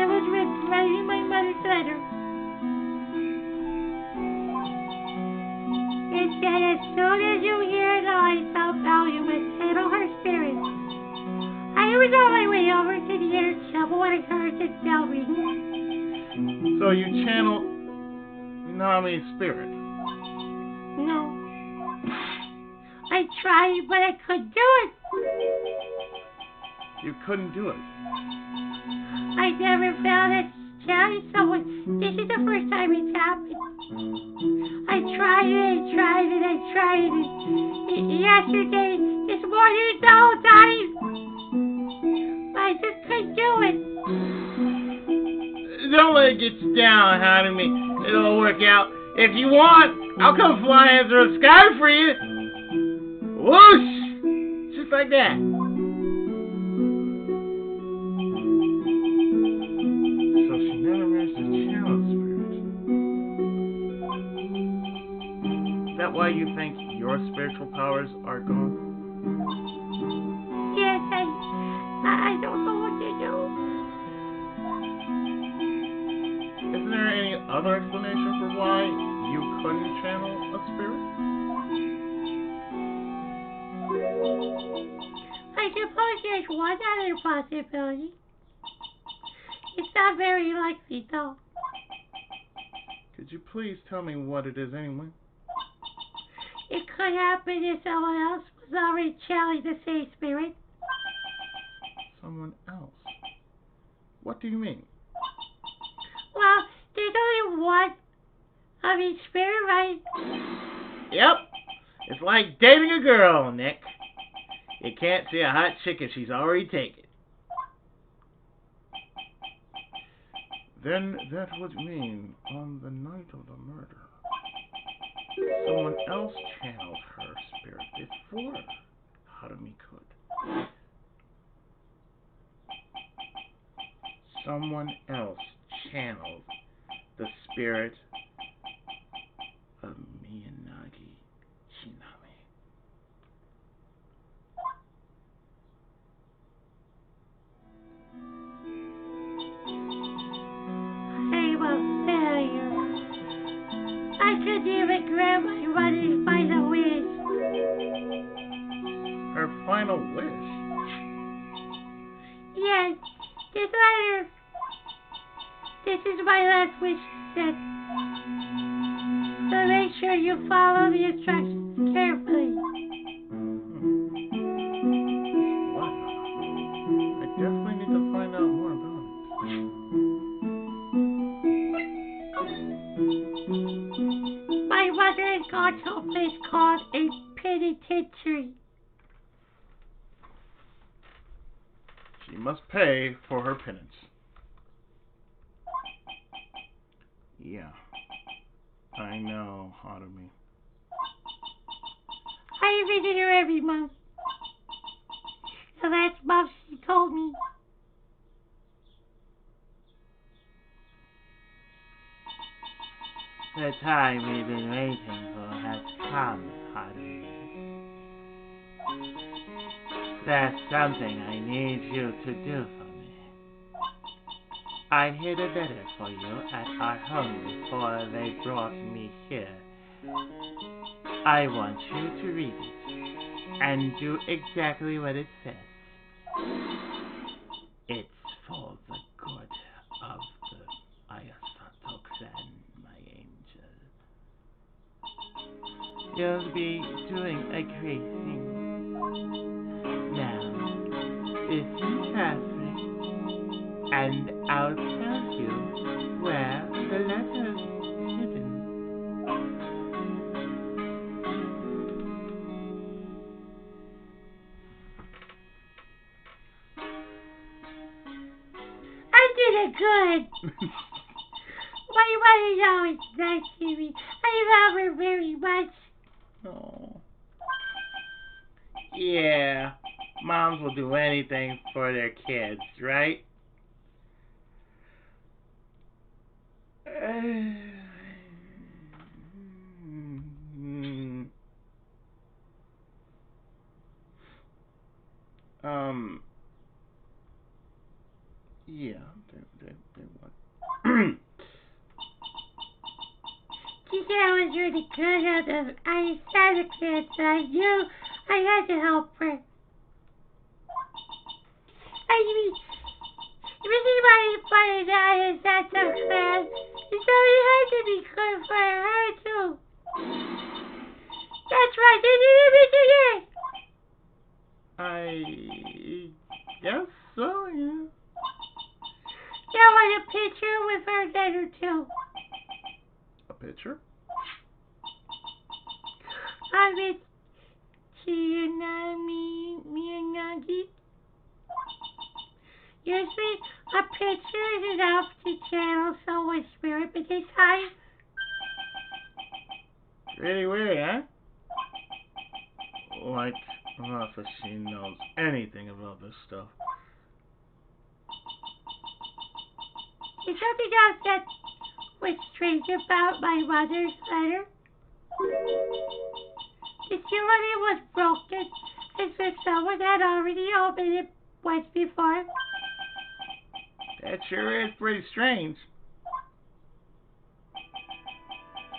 it was written right in my mother's letter. It said, as soon as you hear a noise, I'll tell you and settle her spirit. I was on my way over to the inner temple when I heard the bell ring. So you channel Nami's spirit? No. I tried, but I couldn't do it. You couldn't do it? I never felt it telling someone. This is the first time it's happened. I tried and I tried and I tried it. Yesterday, this morning, the whole time. I just couldn't do it. Don't let it get you down, honey. It'll work out. If you want, I'll come flying through the sky for you. Whoosh! Just like that. So she never managed to channel spirit. Is that why you think your spiritual powers are gone? Yes, I don't know what to do. Isn't there any other explanation for why you couldn't channel a spirit? I suppose there's one other possibility. It's not very likely, though. Could you please tell me what it is anyway? It could happen if someone else was already channeling the same spirit. Someone else? What do you mean? Well, there's only one of each spirit, right? Yep. It's like dating a girl, Nick. You can't see a hot chick if she's already taken. Then that would mean on the night of the murder, someone else channeled her spirit before Harumi could. Someone else channeled the spirit of Miyagi Shinami. I will tell you. I couldn't even grab my mother's final wish. Her final wish? Yes, this letter. This is my last wish, she said. So make sure you follow the instructions carefully. What? I definitely need to find out more about it. My mother has gone to a place called a penitentiary. She must pay for her penance. Yeah, I know, Harumi. I visit her every month. The last month she told me. The time we've been waiting for has come, Harumi. There's something I need you to do for me. I hid a letter for you at our home before they brought me here. I want you to read it and do exactly what it says. It's for the good of the Ayasato clan, my angel. You'll be doing a great thing. Now, listen carefully, and I'll tell you where the letter's hidden. I did it good. My mother's always nice to me. I love her very much. Oh. Yeah, moms will do anything for their kids, right? Yeah, they would. She said I was really good at them. I said the kids, and I knew I had to help her. I mean, everybody pointed out is that the class, and so you had to be good for her too. That's right, they didn't mention it. I guess so, yeah. There was a picture with her letter too. A picture? Of it, Miyagi. Usually, a picture is enough to channel someone's spirit, but this time, Really weird, huh? Like Martha, she knows anything about this stuff. There's something else that was strange about my mother's letter. The cylinder was broken, as if someone had already opened it once before. That sure is pretty strange.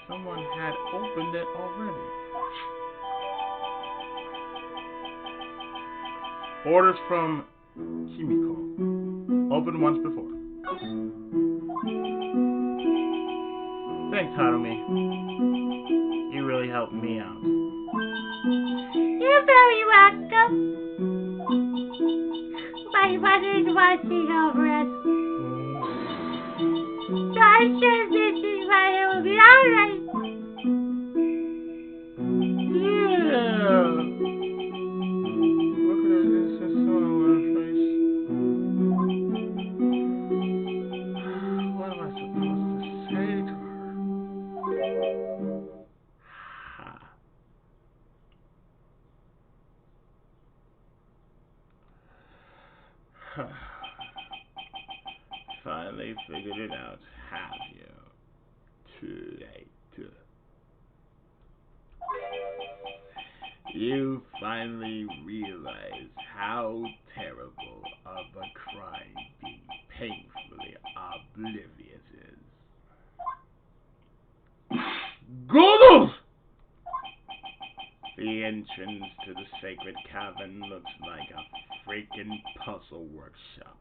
Someone had opened it already. Orders from Kimiko. Opened once before. Thanks, Harumi. You really helped me out. You're very welcome. My mother's watching over us. So I'm sure this is why it will be alright. Yeah. Look at her innocent smile on her face. What am I supposed to say to her? Finally figured it out, have you? Too late. You finally realize how terrible of a crime being painfully oblivious is. Goodness! The entrance to the sacred cavern looks like a freaking puzzle workshop.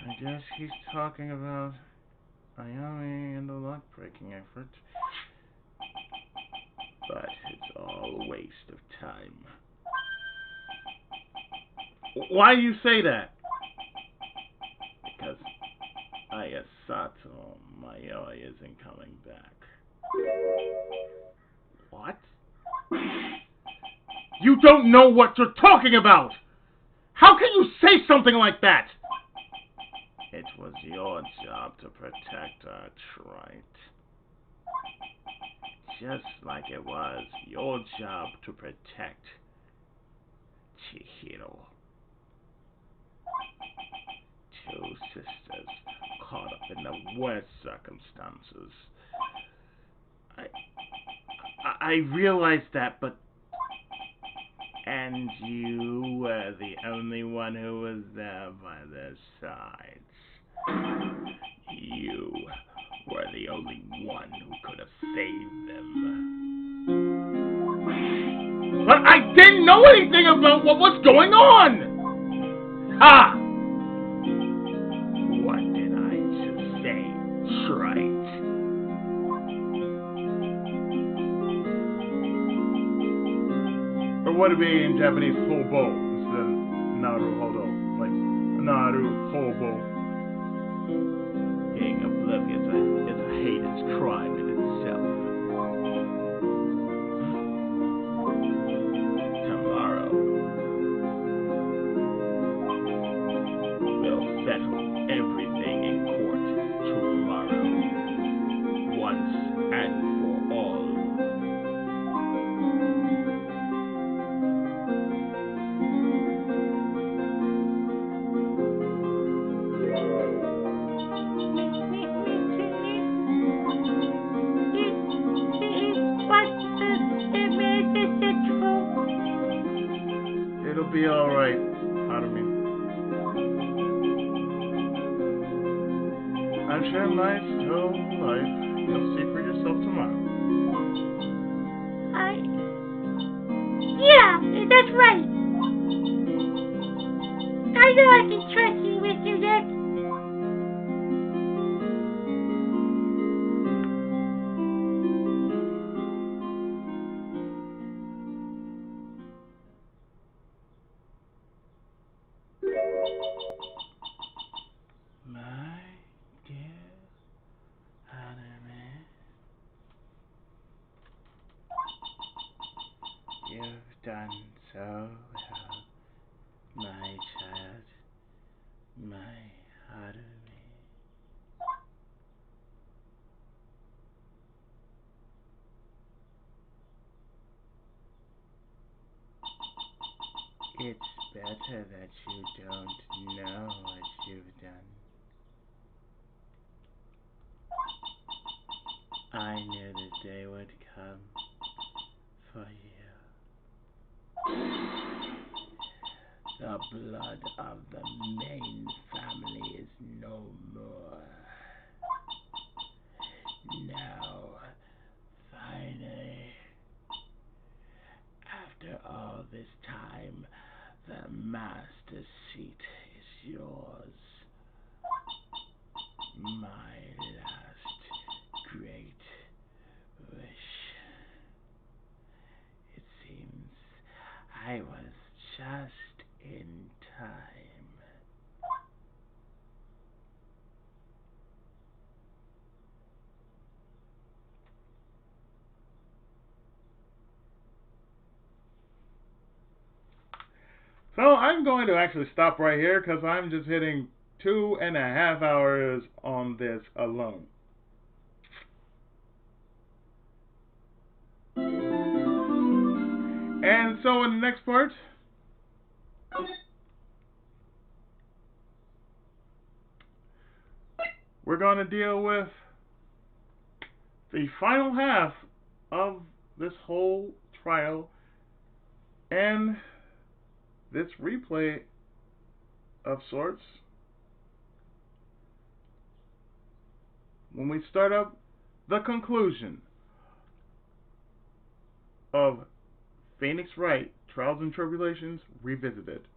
I guess he's talking about Ayami and the lock-breaking effort. But it's all a waste of time. Why do you say that? Because Ayasato Mayoi isn't coming back. What? You don't know what you're talking about! How can you say something like that? It was your job to protect our Wright. Just like it was your job to protect Chihiro. Two sisters caught up in the worst circumstances. I realized that, but... And you were the only one who was there by their sides. You were the only one who could have saved them. But I didn't know anything about what was going on! Ha! What did I just say? Right. Or would it be in Japanese hobo instead of naruhodo? Like, naruhobo. Being oblivious is a heinous crime in itself. Tomorrow, we'll settle everything in court tomorrow. Once and for all. It'll be alright, Harumi. I'm sure life's still life. You'll see for yourself tomorrow. Yeah, that's right. I know I can trust you, Mr. Nick. My dear Harumi, you've done so well, my child, my that you don't know what you've done. I knew this day would come for you. The blood of the main family is no more. Now, finally, after all this time, the master seat is yours. My last great wish. It seems I was just in time. So I'm going to actually stop right here because I'm just hitting 2.5 hours on this alone. And so in the next part, we're going to deal with the final half of this whole trial and this replay of sorts. When we start up the conclusion of Phoenix Wright, Trials and Tribulations Revisited.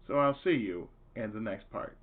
So I'll see you in the next part.